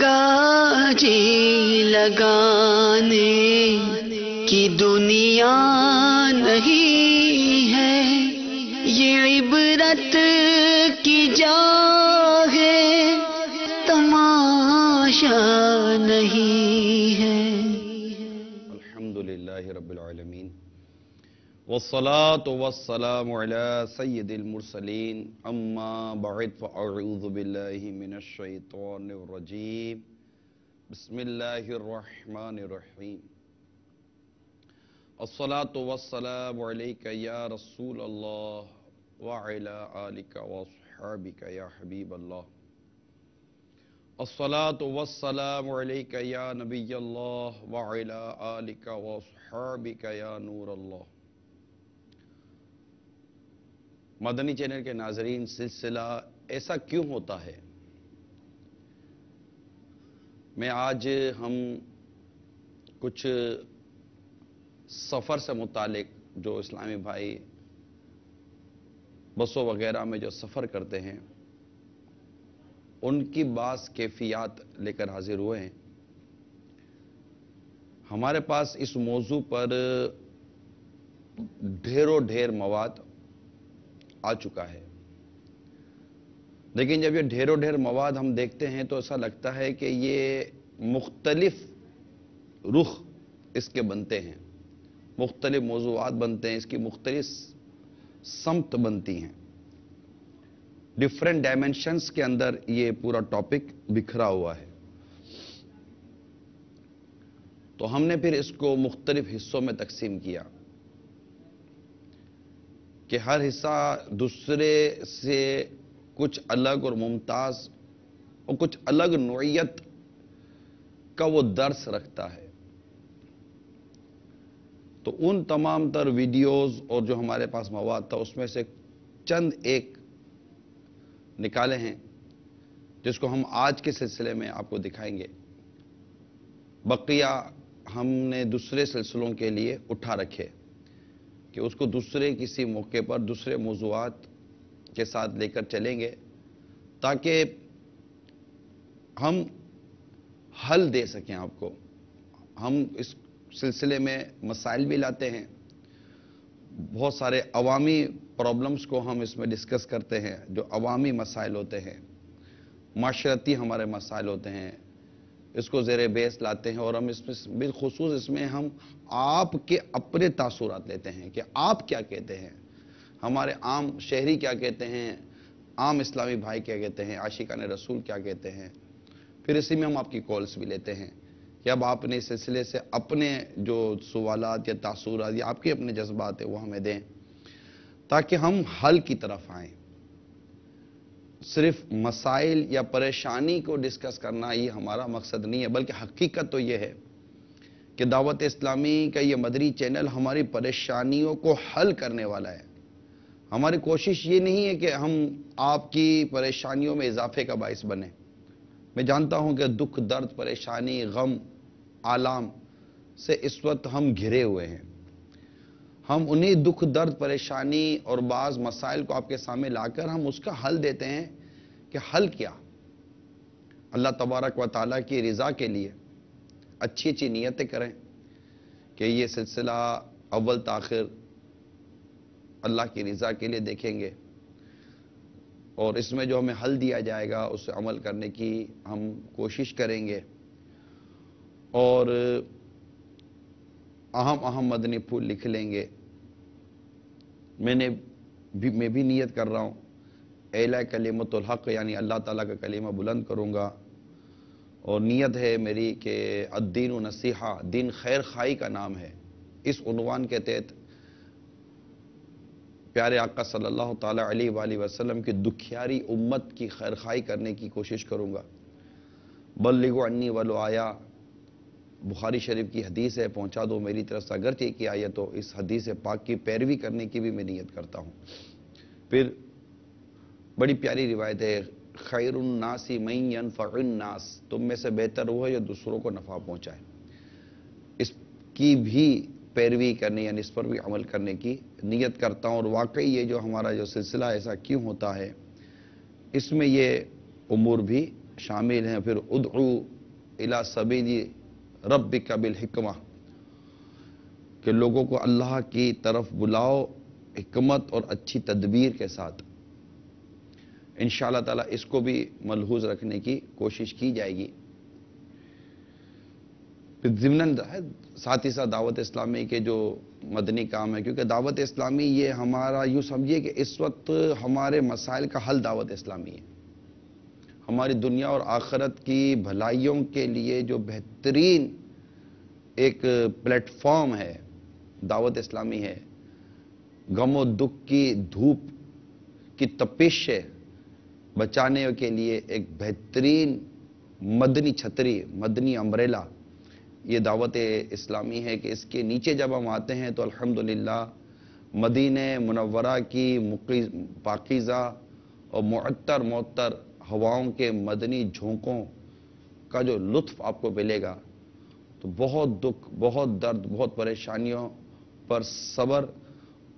کا جی لگانے کی دنیا نہیں ہے، یہ عبرت کی جا ہے، تماشا نہیں ہے۔ الحمدللہ رب العالمین والصلاة والسلام علی سید المرسلین، اما بعد فاعوذ باللہ من الشیطان الرجیم، بسم اللہ الرحمن الرحیم۔ الصلاة والسلام علیک یا رسول اللہ وعلی آلک واصحابک یا حبیب اللہ۔ الصلاة والسلام علیک یا نبی اللہ وعلی آلک واصحابک یا نور اللہ۔ مدنی چینل کے ناظرین، سلسلہ ایسا کیوں ہوتا ہے میں آج ہم کچھ سفر سے متعلق جو اسلامی بھائی بسوں وغیرہ میں جو سفر کرتے ہیں ان کی بعض کیفیات لے کر حاضر ہوئے ہیں۔ ہمارے پاس اس موضوع پر ڈھیر مواد آ چکا ہے، لیکن جب یہ ڈھیر مواد ہم دیکھتے ہیں تو ایسا لگتا ہے کہ یہ مختلف رخ اس کے بنتے ہیں، مختلف موضوعات بنتے ہیں، اس کی مختلف سمت بنتی ہیں، ڈیفرنٹ ڈائمنشنز کے اندر یہ پورا ٹاپک بکھرا ہوا ہے۔ تو ہم نے پھر اس کو مختلف حصوں میں تقسیم کیا کہ ہر حصہ دوسرے سے کچھ الگ اور ممتاز اور کچھ الگ نوعیت کا وہ درس رکھتا ہے۔ تو ان تمام تر ویڈیوز اور جو ہمارے پاس مواد تھا اس میں سے چند ایک نکالے ہیں جس کو ہم آج کے سلسلے میں آپ کو دکھائیں گے، بقیہ ہم نے دوسرے سلسلوں کے لیے اٹھا رکھے کہ اس کو دوسرے کسی موقع پر دوسرے موضوعات کے ساتھ لے کر چلیں گے تاکہ ہم حل دے سکیں آپ کو۔ ہم اس سلسلے میں مسائل بھی لاتے ہیں، بہت سارے عوامی پرابلمز کو ہم اس میں ڈسکس کرتے ہیں، جو عوامی مسائل ہوتے ہیں، معاشرتی ہمارے مسائل ہوتے ہیں، اس کو زیر بیس لاتے ہیں، اور ہم اس میں بالخصوص اس میں ہم آپ کے اپنے تاثرات لیتے ہیں کہ آپ کیا کہتے ہیں، ہمارے عام شہری کیا کہتے ہیں، عام اسلامی بھائی کیا کہتے ہیں، عاشقان رسول کیا کہتے ہیں۔ پھر اسی میں ہم آپ کی کالز بھی لیتے ہیں کہ اب آپ نے اس سلسلے سے اپنے جو سوالات یا تاثرات یا آپ کے اپنے جذبات ہیں وہ ہمیں دیں تاکہ ہم حل کی طرف آئیں۔ صرف مسائل یا پریشانی کو ڈسکس کرنا یہ ہمارا مقصد نہیں ہے، بلکہ حقیقت تو یہ ہے کہ دعوت اسلامی کا یہ مدنی چینل ہماری پریشانیوں کو حل کرنے والا ہے۔ ہماری کوشش یہ نہیں ہے کہ ہم آپ کی پریشانیوں میں اضافے کا باعث بنیں۔ میں جانتا ہوں کہ دکھ، درد، پریشانی، غم، آلام سے اس وقت ہم گھرے ہوئے ہیں۔ ہم انہی دکھ، درد، پریشانی اور بعض مسائل کو آپ کے سامنے لا کر ہم اس کا حل دیتے ہیں کہ حل کیا؟ اللہ تبارک و تعالیٰ کی رضا کے لیے اچھی نیتیں کریں کہ یہ سلسلہ اول تاخر اللہ کی رضا کے لیے دیکھیں گے، اور اس میں جو ہمیں حل دیا جائے گا اس سے عمل کرنے کی ہم کوشش کریں گے، اور اہم مدنی پھول لکھ لیں گے۔ میں بھی نیت کر رہا ہوں، اعلیٰ کلمۃ الحق یعنی اللہ تعالیٰ کا کلمہ بلند کروں گا، اور نیت ہے میری کہ الدین نصیحہ، دین خیر خواہی کا نام ہے۔ اس عنوان کے تحت پیارے آقا صلی اللہ تعالیٰ علیہ وآلہ وسلم کی دکھیاری امت کی خیر خواہی کرنے کی کوشش کروں گا۔ بلغوا عنی ولو آیا، بخاری شریف کی حدیث ہے، پہنچا دو میری طرف سے اگرچہ ایک ہی آیت ہو۔ اس حدیث پاک کی پیروی کرنے کی بھی میں نیت کرتا ہوں۔ پھر بڑی پیاری روایت ہے، خیر الناس من ینفع الناس، تم میں سے بہتر وہ ہے جو دوسروں کو نفع پہنچائے۔ اس کی بھی پیروی کرنے یعنی اس پر بھی عمل کرنے کی نیت کرتا ہوں، اور واقعی یہ جو ہمارا جو سلسلہ ایسا کیوں ہوتا ہے اس میں یہ امور بھی شامل ہیں. پھر ادعو الی سبیل ربک بالحکمہ کہ لوگوں کو اللہ کی طرف بلاؤ حکمت اور اچھی تدبیر کے ساتھ. انشاءاللہ تعالیٰ اس کو بھی ملحوظ رکھنے کی کوشش کی جائے گی. پھر ضمناً ساتھ ہی ساتھ دعوت اسلامی کے جو مدنی کام ہے، کیونکہ دعوت اسلامی یہ ہمارا یوں سمجھیے کہ اس وقت ہمارے مسائل کا حل دعوت اسلامی ہے. ہماری دنیا اور آخرت کی بھلائیوں کے لیے جو بہترین ایک پلیٹ فارم ہے دعوت اسلامی ہے. غم و دکھ کی دھوپ کی تپش سے بچانے کے لیے ایک بہترین مدنی چھتری، مدنی امبریلا یہ دعوت اسلامی ہے کہ اس کے نیچے جب ہم آتے ہیں تو الحمدللہ مدینہ منورہ کی پاکیزہ اور معطر ہواؤں کے مدنی جھونکوں کا جو لطف آپ کو ملے گا تو بہت دکھ، بہت درد، بہت پریشانیوں پر صبر،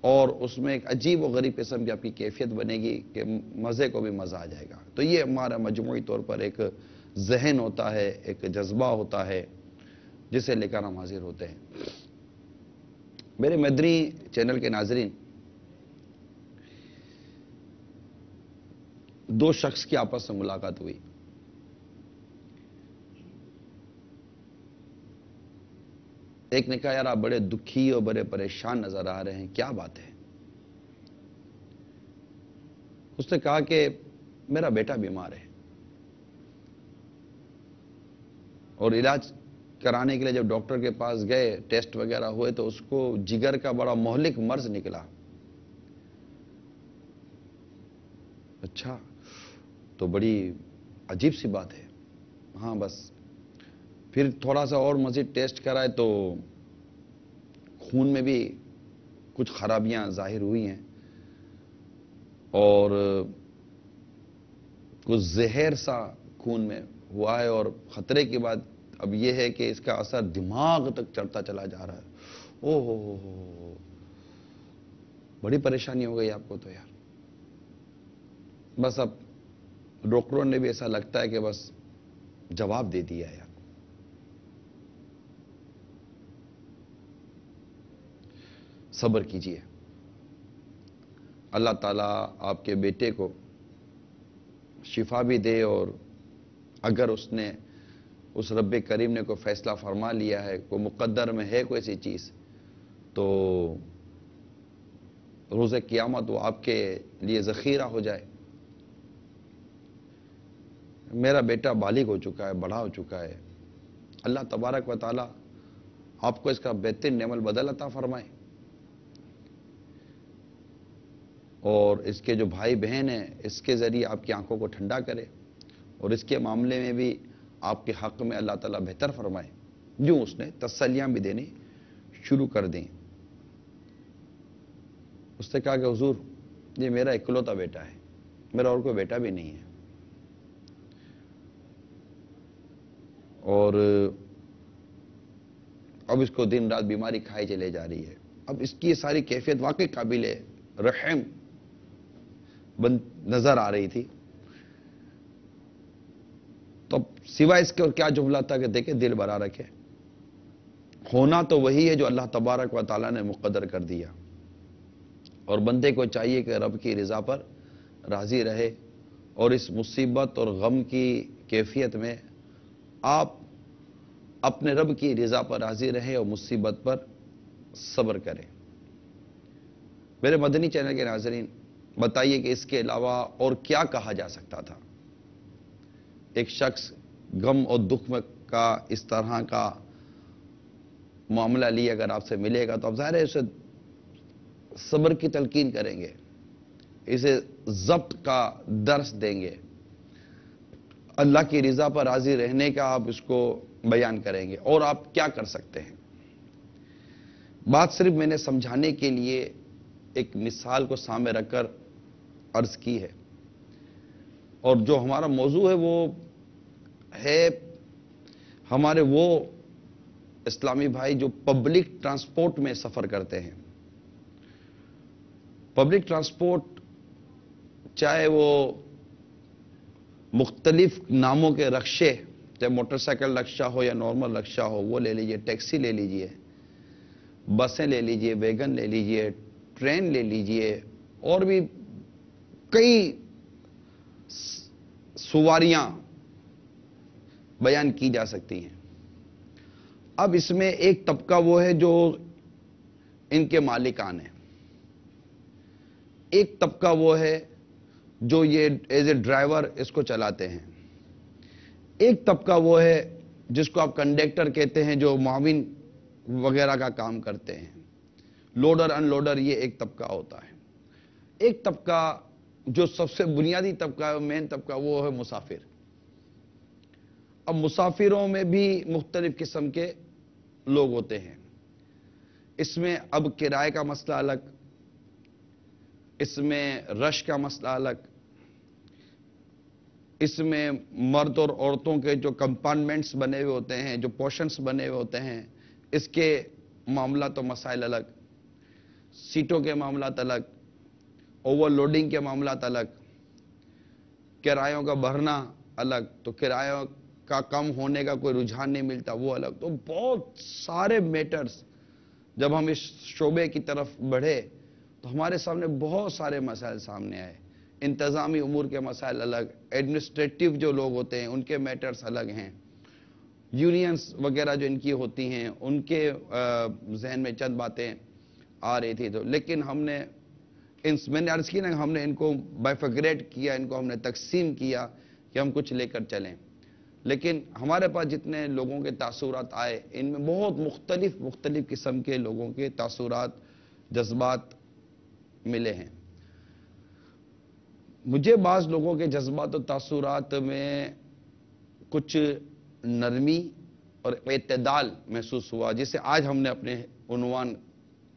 اور اس میں ایک عجیب و غریب قسم کی آپ کی کیفیت بنے گی کہ مزے کو بھی مزہ آ جائے گا. تو یہ ہمارا مجموعی طور پر ایک ذہن ہوتا ہے، ایک جذبہ ہوتا ہے جسے لے کر ہم حاضر ہوتے ہیں. میرے مدنی چینل کے ناظرین، دو شخص کی آپس میں ملاقات ہوئی. ایک نے کہا یار آپ بڑے دکھی اور بڑے پریشان نظر آ رہے ہیں، کیا بات ہے؟ اس نے کہا کہ میرا بیٹا بیمار ہے اور علاج کرانے کے لیے جب ڈاکٹر کے پاس گئے، ٹیسٹ وغیرہ ہوئے تو اس کو جگر کا بڑا مہلک مرض نکلا. اچھا، تو بڑی عجیب سی بات ہے. ہاں بس پھر تھوڑا سا اور مزید ٹیسٹ کرائے تو خون میں بھی کچھ خرابیاں ظاہر ہوئی ہیں اور کچھ زہر سا خون میں ہوا ہے، اور خطرے کی بات اب یہ ہے کہ اس کا اثر دماغ تک چڑھتا چلا جا رہا ہے. او ہو، بڑی پریشانی ہو گئی آپ کو تو یار. بس اب ڈاکٹروں نے بھی ایسا لگتا ہے کہ بس جواب دے دیا یار. صبر کیجئے، اللہ تعالیٰ آپ کے بیٹے کو شفا بھی دے، اور اگر اس رب کریم نے کوئی فیصلہ فرما لیا ہے، کوئی مقدر میں ہے کوئی ایسی چیز، تو روز قیامت وہ آپ کے لیے ذخیرہ ہو جائے. میرا بیٹا بالغ ہو چکا ہے، بڑا ہو چکا ہے. اللہ تبارک و تعالیٰ آپ کو اس کا بہترین نعم البدل عطا فرمائے، اور اس کے جو بھائی بہن ہیں اس کے ذریعے آپ کی آنکھوں کو ٹھنڈا کرے، اور اس کے معاملے میں بھی آپ کے حق میں اللہ تعالیٰ بہتر فرمائے. جو اس نے تسلیاں بھی دینے شروع کر دیں. اس نے کہا کہ حضور یہ میرا اکلوتا بیٹا ہے، میرا اور کوئی بیٹا بھی نہیں ہے، اور اب اس کو دن رات بیماری کھائی چلے جا رہی ہے. اب اس کی یہ ساری کیفیت واقعی قابل رحم نظر آ رہی تھی. تو سوائے اس کے اور کیا جملہ تھا کہ دیکھیں دل بھرا رکھے، ہونا تو وہی ہے جو اللہ تبارک و تعالیٰ نے مقدر کر دیا، اور بندے کو چاہیے کہ رب کی رضا پر راضی رہے، اور اس مصیبت اور غم کی کیفیت میں آپ اپنے رب کی رضا پر راضی رہیں اور مصیبت پر صبر کریں. میرے مدنی چینل کے ناظرین، بتائیے کہ اس کے علاوہ اور کیا کہا جا سکتا تھا. ایک شخص غم اور دکھ میں کا اس طرح کا معاملہ لیے اگر آپ سے ملے گا تو آپ ظاہر ہے اسے صبر کی تلقین کریں گے، اسے ضبط کا درس دیں گے، اللہ کی رضا پر راضی رہنے کا آپ اس کو بیان کریں گے. اور آپ کیا کر سکتے ہیں؟ بات صرف میں نے سمجھانے کے لیے ایک مثال کو سامنے رکھ کر عرض کی ہے، اور جو ہمارا موضوع ہے وہ ہے ہمارے وہ اسلامی بھائی جو پبلک ٹرانسپورٹ میں سفر کرتے ہیں. پبلک ٹرانسپورٹ چاہے وہ مختلف ناموں کے رکشے، چاہے موٹر سائیکل رکشہ ہو یا نارمل رکشہ ہو، وہ لے لیجئے، ٹیکسی لے لیجئے، بسیں لے لیجئے، ویگن لے لیجئے، ٹرین لے لیجئے، اور بھی کئی سواریاں بیان کی جا سکتی ہیں۔ اب اس میں ایک طبقہ وہ ہے جو ان کے مالکان ہیں، ایک طبقہ وہ ہے جو یہ ایز اے ڈرائیور اس کو چلاتے ہیں، ایک طبقہ وہ ہے جس کو آپ کنڈکٹر کہتے ہیں، جو معاون وغیرہ کا کام کرتے ہیں، لوڈر ان لوڈر، یہ ایک طبقہ ہوتا ہے۔ ایک طبقہ جو سب سے بنیادی طبقہ، مین طبقہ، وہ ہے مسافر۔ اب مسافروں میں بھی مختلف قسم کے لوگ ہوتے ہیں۔ اس میں اب کرائے کا مسئلہ الگ، اس میں رش کا مسئلہ الگ، اس میں مرد اور عورتوں کے جو کمپارٹمنٹس بنے ہوئے ہوتے ہیں، جو پورشنز بنے ہوئے ہوتے ہیں، اس کے معاملات و مسائل الگ، سیٹوں کے معاملات الگ، اوور لوڈنگ کے معاملات الگ، کرایوں کا بڑھنا الگ، تو کرایوں کا کم ہونے کا کوئی رجحان نہیں ملتا، وہ الگ۔ تو بہت سارے میٹرز، جب ہم اس شعبے کی طرف بڑھے تو ہمارے سامنے بہت سارے مسائل سامنے آئے۔ انتظامی امور کے مسائل الگ، ایڈمنسٹریٹو جو لوگ ہوتے ہیں ان کے میٹرز الگ ہیں، یونینز وغیرہ جو ان کی ہوتی ہیں ان کے ذہن میں چند باتیں آ رہی تھی۔ تو لیکن ہم نے میں نے عرض کی نا، ہم نے ان کو بائفرگریٹ کیا، ان کو ہم نے تقسیم کیا کہ ہم کچھ لے کر چلیں۔ لیکن ہمارے پاس جتنے لوگوں کے تاثرات آئے، ان میں بہت مختلف قسم کے لوگوں کے تاثرات، جذبات ملے ہیں۔ مجھے بعض لوگوں کے جذبات و تاثرات میں کچھ نرمی اور اعتدال محسوس ہوا، جسے آج ہم نے اپنے عنوان،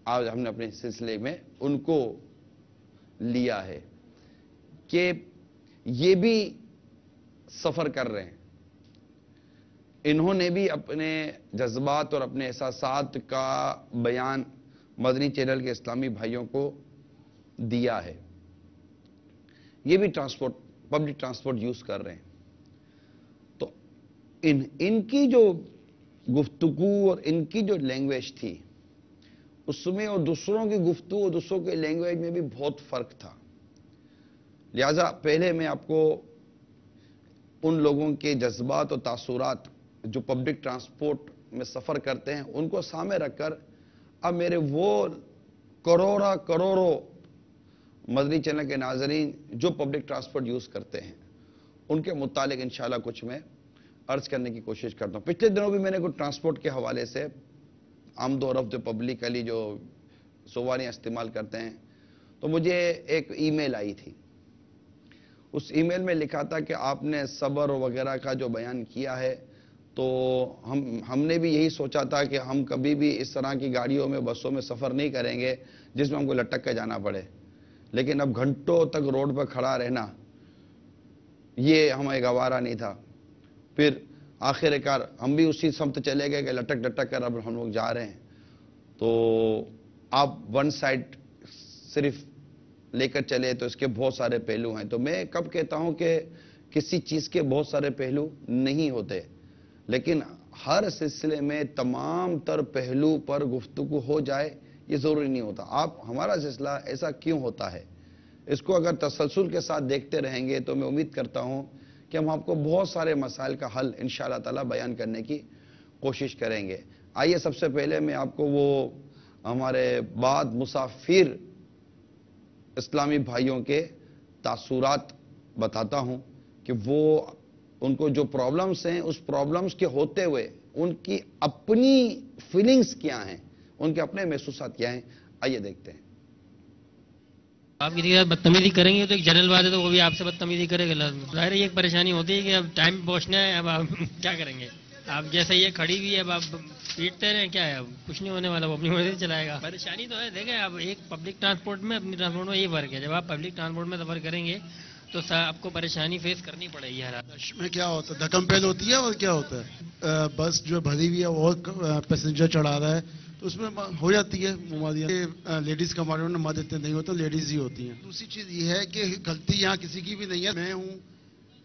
آج ہم نے اپنے سلسلے میں ان کو لیا ہے کہ یہ بھی سفر کر رہے ہیں، انہوں نے بھی اپنے جذبات اور اپنے احساسات کا بیان مدنی چینل کے اسلامی بھائیوں کو دیا ہے، یہ بھی پبلک ٹرانسپورٹ یوز کر رہے ہیں۔ تو ان کی جو گفتگو اور ان کی جو لینگویج تھی، اس میں اور دوسروں کی گفتگو اور دوسروں کے لینگویج میں بھی بہت فرق تھا۔ لہذا پہلے میں آپ کو ان لوگوں کے جذبات اور تاثرات جو پبلک ٹرانسپورٹ میں سفر کرتے ہیں ان کو سامنے رکھ کر، اب میرے وہ کروڑوں مدنی چینل کے ناظرین جو پبلک ٹرانسپورٹ یوز کرتے ہیں ان کے متعلق انشاءاللہ کچھ میں عرض کرنے کی کوشش کرتا ہوں۔ پچھلے دنوں بھی میں نے کچھ ٹرانسپورٹ کے حوالے سے آمد و رفت جو پبلکلی جو سواریاں استعمال کرتے ہیں، تو مجھے ایک ای میل آئی تھی۔ اس ای میل میں لکھا تھا کہ آپ نے صبر وغیرہ کا جو بیان کیا ہے، تو ہم نے بھی یہی سوچا تھا کہ ہم کبھی بھی اس طرح کی گاڑیوں میں، بسوں میں سفر نہیں کریں گے جس میں ہم کو لٹک کے جانا پڑے، لیکن اب گھنٹوں تک روڈ پر کھڑا رہنا یہ ہمیں گوارا نہیں تھا۔ پھر آخر کار ہم بھی اسی سمت چلے گئے کہ لٹک کر اب ہم لوگ جا رہے ہیں۔ تو آپ ون سائڈ صرف لے کر چلے تو اس کے بہت سارے پہلو ہیں۔ تو میں کب کہتا ہوں کہ کسی چیز کے بہت سارے پہلو نہیں ہوتے، لیکن ہر سلسلے میں تمام تر پہلو پر گفتگو ہو جائے یہ ضروری نہیں ہوتا۔ ہمارا سلسلہ ایسا کیوں ہوتا ہے، اس کو اگر تسلسل کے ساتھ دیکھتے رہیں گے تو میں امید کرتا ہوں کہ ہم آپ کو بہت سارے مسائل کا حل انشاءاللہ تعالی بیان کرنے کی کوشش کریں گے۔ آئیے سب سے پہلے میں آپ کو وہ ہمارے بعد مسافر اسلامی بھائیوں کے تاثرات بتاتا ہوں کہ وہ ان کو جو پرابلمز ہیں، اس پرابلمز کے ہوتے ہوئے ان کی اپنی فیلنگز کیا ہیں، ان کے اپنے محسوسات کیا ہیں۔ آئیے دیکھتے ہیں۔ آپ کسی کے ساتھ بدتمیزی کریں گے تو ایک جنرل بات ہے، تو وہ بھی آپ سے بدتمیزی کرے گا۔ ظاہر ہے یہ ایک پریشانی ہوتی ہے کہ اب ٹائم پہ پہنچنا ہے، اب آپ کیا کریں گے؟ آپ جیسے یہ کھڑی ہوئی ہے، اب آپ پیٹتے رہیں، کیا ہے، اب کچھ نہیں ہونے والا، وہ اپنی مرضی سے چلائے گا۔ پریشانی تو ہے، دیکھیں اب ایک پبلک ٹرانسپورٹ میں، اپنی ٹرانسپورٹ میں یہ فرق ہے، جب آپ پبلک ٹرانسپورٹ میں سفر کریں گے تو آپ کو پریشانی فیس کرنی پڑے گی۔ رش میں کیا ہوتا ہے، دھکم پہل ہوتی ہے اور کیا ہوتا ہے، بس جو بھری ہوئی ہے اور پیسنجر چڑھا رہا ہے تو اس میں ہو جاتی ہے ممالیاں۔ لیڈیز کمپارٹمنٹ میں مرد اتنے نہیں ہوتے، لیڈیز ہی ہوتی ہیں۔ دوسری چیز یہ ہے کہ غلطی یہاں کسی کی بھی نہیں ہے، میں ہوں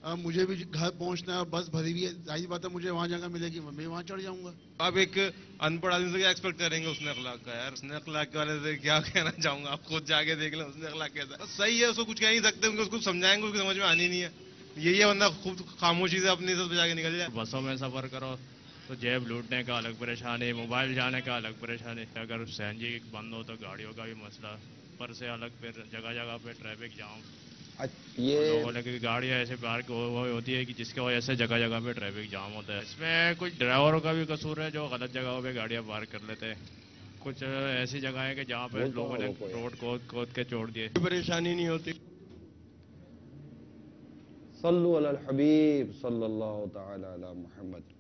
اب مجھے بھی گھر پہنچنا ہے، بس بھری ہوئی ہے، ظاہر بات ہے مجھے وہاں جگہ ملے گی، میں وہاں چڑھ جاؤں گا. آپ ایک ان پڑھ آدمی سے کیا ایکسپیکٹ کریں گے حسن اخلاق کا؟ یار حسن اخلاق کے والے سے کیا کہنا چاہوں گا، آپ خود جا کے دیکھ لیں حسن اخلاق کیسا ہے. صحیح ہے، اس کو کچھ کہہ نہیں سکتے، اس کو سمجھائیں گے، اس کو سمجھ میں آنی نہیں ہے. یہی ہے بندہ خود خاموشی سے اپنی عزت بچا کے نکل جائے. بسوں میں سفر کرو تو جیب لوٹنے کا الگ پریشانی، موبائل جانے کا الگ پریشانی. اگر سی این جی بند ہو تو گاڑیوں کا بھی مسئلہ، پر سے الگ پھر جگہ جگہ پہ ٹریفک جام. یہ لوگوں نے کہ گاڑیاں ایسے پارک ہوتی ہے کہ جس کی وجہ سے جگہ جگہ پہ ٹریفک جام ہوتا ہے. اس میں کچھ ڈرائیوروں کا بھی قصور ہے جو غلط جگہوں پہ گاڑیاں پارک کر لیتے ہیں. کچھ ایسی جگہیں ہیں کہ جہاں پہ لوگوں نے روڈ کھود کے چھوڑ دیے. پریشانی نہیں ہوتی. صلو علی الحبیب صلی اللہ تعالی علی محمد.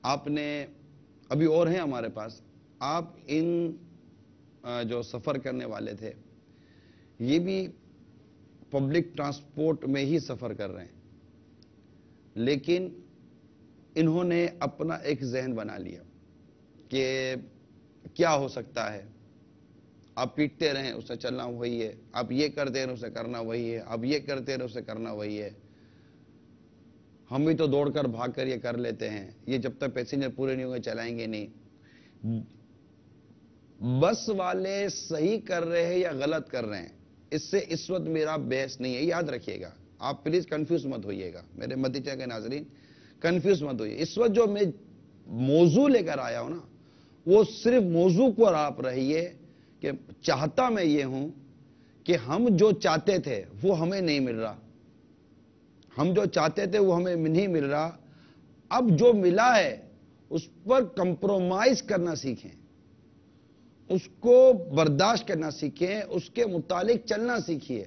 آپ نے ابھی اور ہیں ہمارے پاس، آپ ان جو سفر کرنے والے تھے یہ بھی پبلک ٹرانسپورٹ میں ہی سفر کر رہے ہیں، لیکن انہوں نے اپنا ایک ذہن بنا لیا کہ کیا ہو سکتا ہے. آپ پیٹتے رہیں اسے چلنا وہی ہے، آپ یہ کرتے رہیں اسے کرنا وہی ہے، آپ یہ کرتے رہیں اسے کرنا وہی ہے. ہم بھی تو دوڑ کر بھاگ کر یہ کر لیتے ہیں، یہ جب تک پیسنجر پورے نہیں ہوں گے چلائیں گے نہیں. بس والے صحیح کر رہے ہیں یا غلط کر رہے ہیں، اس سے اس وقت میرا بحث نہیں ہے. یاد رکھیے گا، آپ پلیز کنفیوز مت ہوئیے گا میرے مدیچہ کے ناظرین، کنفیوز مت ہوئیے. اس وقت جو میں موضوع لے کر آیا ہوں نا، وہ صرف موضوع کو آپ رہیے کہ چاہتا میں یہ ہوں کہ ہم جو چاہتے تھے وہ ہمیں نہیں مل رہا، ہم جو چاہتے تھے وہ ہمیں نہیں مل رہا. اب جو ملا ہے اس پر کمپرومائز کرنا سیکھیں، اس کو برداشت کرنا سیکھیں، اس کے متعلق چلنا سیکھیے،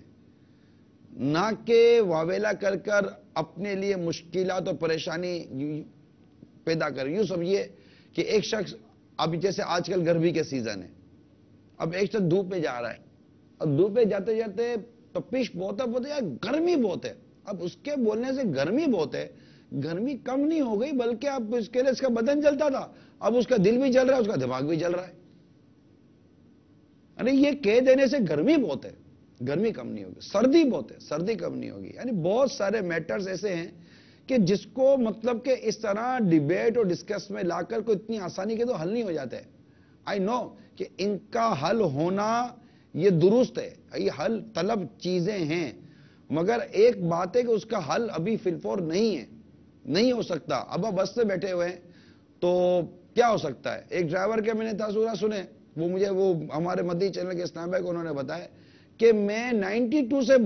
نہ کہ واویلا کر کر اپنے لیے مشکلات اور پریشانی پیدا کریں. یوں سمجھیے کہ ایک شخص، اب جیسے آج کل گرمی کے سیزن ہے، اب ایک شخص دھوپ میں جا رہا ہے، اب دھوپ میں جاتے جاتے تپش بہت ہے، یا گرمی بہت ہے. اب اس کے بولنے سے گرمی بہت ہے، گرمی کم نہیں ہو گئی، بلکہ اب اس کے لیے اس کا بدن جلتا تھا، اب اس کا دل بھی جل رہا ہے، اس کا دماغ بھی جل رہا ہے. یعنی یہ کہہ دینے سے گرمی بہت ہے، گرمی کم نہیں ہوگی، سردی بہت ہے، سردی کم نہیں ہوگی. یعنی بہت سارے میٹرز ایسے ہیں کہ جس کو مطلب کہ اس طرح ڈیبیٹ اور ڈسکس میں لا کر کوئی اتنی آسانی کے تو حل نہیں ہو جاتے. آئی نو کہ ان کا حل ہونا یہ درست ہے، یہ حل طلب چیزیں ہیں، مگر ایک بات ہے کہ اس کا حل ابھی فی الفور نہیں ہے، نہیں ہو سکتا. اب بس سے بیٹھے ہوئے ہیں تو کیا ہو سکتا ہے. ایک ڈرائیور کے میں نے تاثرات سنے، وہ مجھے وہ ہمارے مدنی چینل کے اسلام بھائی کو انہوں نے بتایا کہ میں 92 سے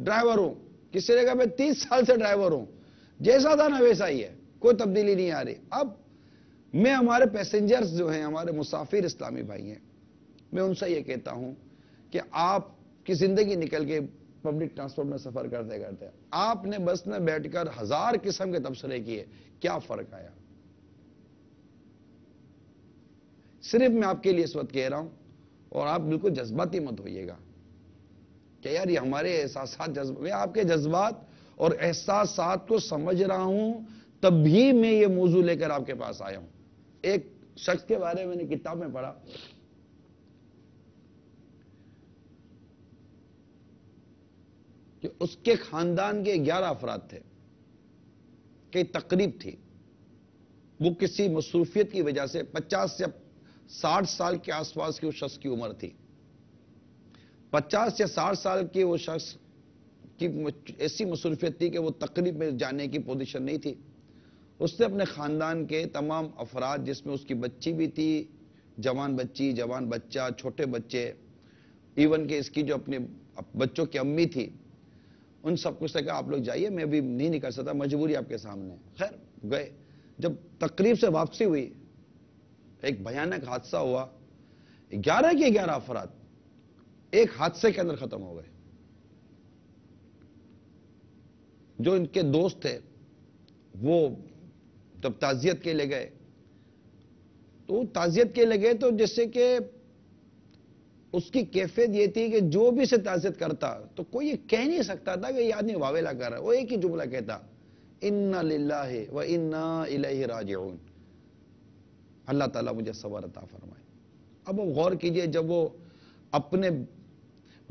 ڈرائیور ہوں، کسی جگہ پہ 30 سال سے ڈرائیور ہوں، جیسا تھا نا ویسا ہی ہے، کوئی تبدیلی نہیں آ رہی. اب میں ہمارے پیسنجرز جو ہیں، ہمارے مسافر اسلامی بھائی ہیں، میں ان سے یہ کہتا ہوں کہ آپ کی زندگی نکل کے پبلک ٹرانسپورٹ میں سفر کرتے کرتے آپ نے بس میں بیٹھ کر 1000 قسم کے تبصرے کیے، کیا فرق آیا؟ صرف میں آپ کے لیے اس وقت کہہ رہا ہوں، اور آپ بالکل جذباتی مت ہوئیے گا کہ یار یہ ہمارے احساسات میں آپ کے جذبات اور احساسات کو سمجھ رہا ہوں، تب بھی میں یہ موضوع لے کر آپ کے پاس آیا ہوں. ایک شخص کے بارے میں نے کتاب میں پڑھا کہ اس کے خاندان کے 11 افراد تھے، کہ تقریب تھی، وہ کسی مصروفیت کی وجہ سے 50 سے 60 سال کے آس پاس کی اس شخص کی عمر تھی. 50 یا 60 سال کے وہ شخص کی ایسی مصروفیت تھی کہ وہ تقریب میں جانے کی پوزیشن نہیں تھی. اس نے اپنے خاندان کے تمام افراد، جس میں اس کی بچی بھی تھی، جوان بچی، جوان بچہ، چھوٹے بچے، ایون کہ اس کی جو اپنے بچوں کی امی تھی، ان سب کچھ سے کہا آپ لوگ جائیے، میں بھی نہیں نکل سکتا، مجبوری آپ کے سامنے. خیر گئے. جب تقریب سے واپسی ہوئی، ایک بھیانک حادثہ ہوا. 11 کے 11 افراد ایک حادثے کے اندر ختم ہو گئے. جو ان کے دوست تھے وہ جب تعزیت کے لے گئے، تو تعزیت کے لے گئے تو جیسے کہ اس کی کیفیت یہ تھی کہ جو بھی اسے تعزیت کرتا تو کوئی یہ کہہ نہیں سکتا تھا کہ یہ آدمی واویلا کر رہا ہے. وہ ایک ہی جملہ کہتا، انا للہ و انا الیہ راجعون. اللہ تعالیٰ مجھے صبر عطا فرمائے. اب وہ غور کیجئے، جب وہ اپنے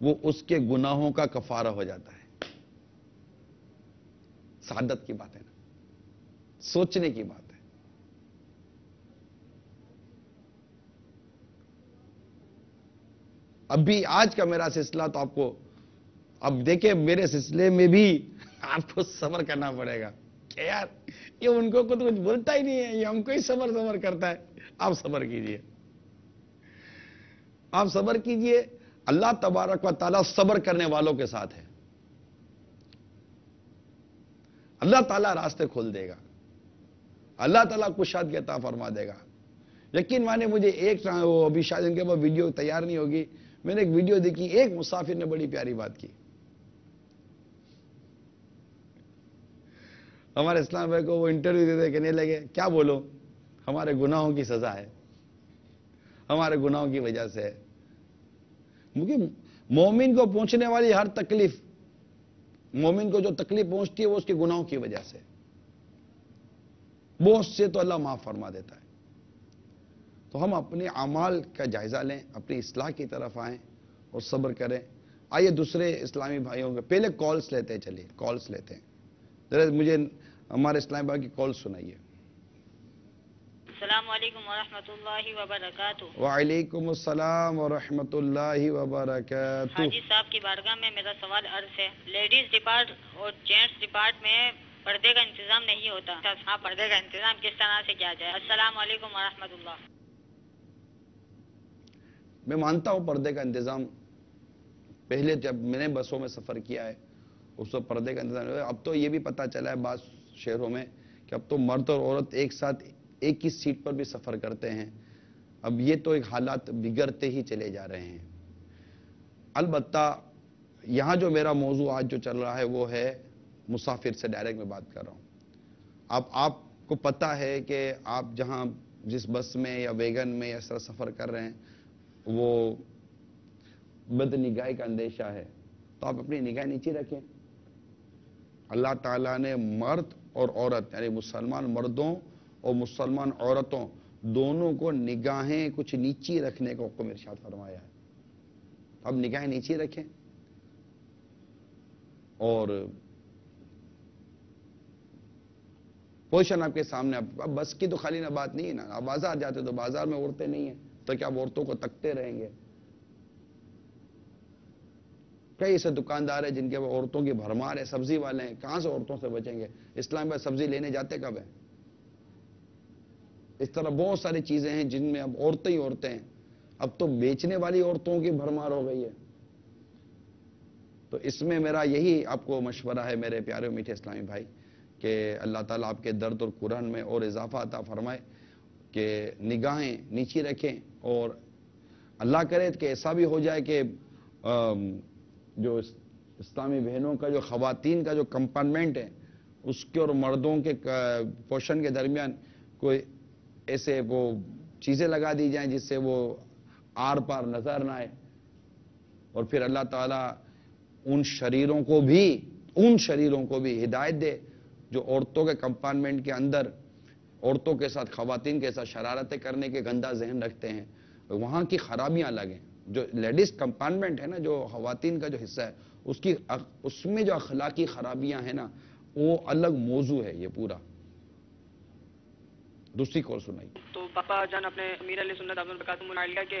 وہ اس کے گناہوں کا کفارہ ہو جاتا ہے. سعادت کی بات ہے نا, سوچنے کی بات ہے. ابھی آج کا میرا سلسلہ تو آپ کو اب دیکھیں, میرے سلسلے میں بھی آپ کو صبر کرنا پڑے گا کہ یار یہ ان کو کچھ بولتا ہی نہیں ہے, یہ ہم کو ہی صبر کرتا ہے. آپ صبر کیجئے, آپ صبر کیجئے. اللہ تبارک و تعالیٰ صبر کرنے والوں کے ساتھ ہے. اللہ تعالیٰ راستے کھول دے گا, اللہ تعالیٰ کشادگی عطا فرما دے گا. یقین مانے مجھے ایک ابھی شاید ان کے پاس ویڈیو تیار نہیں ہوگی, میں نے ایک ویڈیو دیکھی, ایک مسافر نے بڑی پیاری بات کی. ہمارے اسلام بھائی کو وہ انٹرویو دیتے کہنے لگے کیا بولو, ہمارے گناہوں کی سزا ہے, ہمارے گناہوں کی وجہ سے ہے. کیونکہ مومن کو پہنچنے والی ہر تکلیف, مومن کو جو تکلیف پہنچتی ہے وہ اس کے گناہوں کی وجہ سے. بہت سے تو اللہ معاف فرما دیتا ہے. تو ہم اپنے اعمال کا جائزہ لیں, اپنی اصلاح کی طرف آئیں اور صبر کریں. آئیے دوسرے اسلامی بھائیوں کے پہلے کالز لیتے ہیں, چلیے کالز لیتے ہیں. ذرا مجھے ہمارے اسلامی بھائی کی کال سنائیے. السلام علیکم ورحمۃ اللہ وبرکاتہ. وعلیکم السلام ورحمۃ اللہ وبرکاتہ. حاجی صاحب کی بارگاہ میں میرا سوال عرض ہے, لیڈیز ڈپارٹ اور جینٹس ڈپارٹ میں پردے کا انتظام نہیں ہوتا, ہاں پردے کا انتظام کس طرح سے کیا جائے؟ السلام علیکم ورحمۃ اللہ. میں مانتا ہوں پردے کا انتظام, پہلے جب میں نے بسوں میں سفر کیا ہے اس وقت پردے کا انتظام. اب تو یہ بھی پتا چلا ہے بعض شہروں میں کہ اب تو مرد اور عورت ایک ساتھ ایک ہی سیٹ پر بھی سفر کرتے ہیں. اب یہ تو ایک حالات بگڑتے ہی چلے جا رہے ہیں. البتہ یہاں جو میرا موضوع آج جو چل رہا ہے وہ ہے مسافر سے ڈائریکٹ میں بات کر رہا ہوں. آپ کو پتا ہے کہ آپ جہاں جس بس میں یا ویگن میں اس طرح سفر کر رہے ہیں وہ بد نگاہی کا اندیشہ ہے, تو آپ اپنی نگاہ نیچے رکھیں. اللہ تعالیٰ نے مرد اور عورت یعنی مسلمان مردوں اور مسلمان عورتوں دونوں کو نگاہیں کچھ نیچی رکھنے کا حکم ارشاد فرمایا ہے. اب نگاہیں نیچی رکھیں. اور پوزیشن آپ کے سامنے. اب بس کی تو خالی نہ بات نہیں ہے نا, آپ بازار جاتے تو بازار میں عورتیں نہیں ہیں تو کیا آپ عورتوں کو تکتے رہیں گے؟ کئی ایسے دکاندار ہیں جن کے عورتوں کی بھرمار ہے, سبزی والے ہیں, کہاں سے عورتوں سے بچیں گے؟ اسلام میں سبزی لینے جاتے کب ہیں؟ اس طرح بہت ساری چیزیں ہیں جن میں اب عورتیں ہی عورتیں ہیں. اب تو بیچنے والی عورتوں کی بھرمار ہو گئی ہے. تو اس میں میرا یہی آپ کو مشورہ ہے میرے پیارے میٹھے اسلامی بھائی کہ اللہ تعالیٰ آپ کے درد اور قرآن میں اور اضافہ عطا فرمائے کہ نگاہیں نیچی رکھیں. اور اللہ کرے کہ ایسا بھی ہو جائے کہ جو اسلامی بہنوں کا جو خواتین کا جو کمپارٹمنٹ ہے اس کے اور مردوں کے پورشن کے درمیان کوئی ایسے وہ چیزیں لگا دی جائیں جس سے وہ آر پار نظر نہ آئے. اور پھر اللہ تعالیٰ ان شریروں کو بھی ہدایت دے جو عورتوں کے کمپارٹمنٹ کے اندر عورتوں کے ساتھ خواتین کے ساتھ شرارتیں کرنے کے گندا ذہن رکھتے ہیں. وہاں کی خرابیاں الگ ہیں. جو لیڈیز کمپارٹمنٹ ہے نا, جو خواتین کا جو حصہ ہے اس میں جو اخلاقی خرابیاں ہیں نا وہ الگ موضوع ہے. یہ پورا دوسری کال سنائی. تو پاپا جان اپنے امیر علیہ سنت احمد برکاتہ عالیہ کے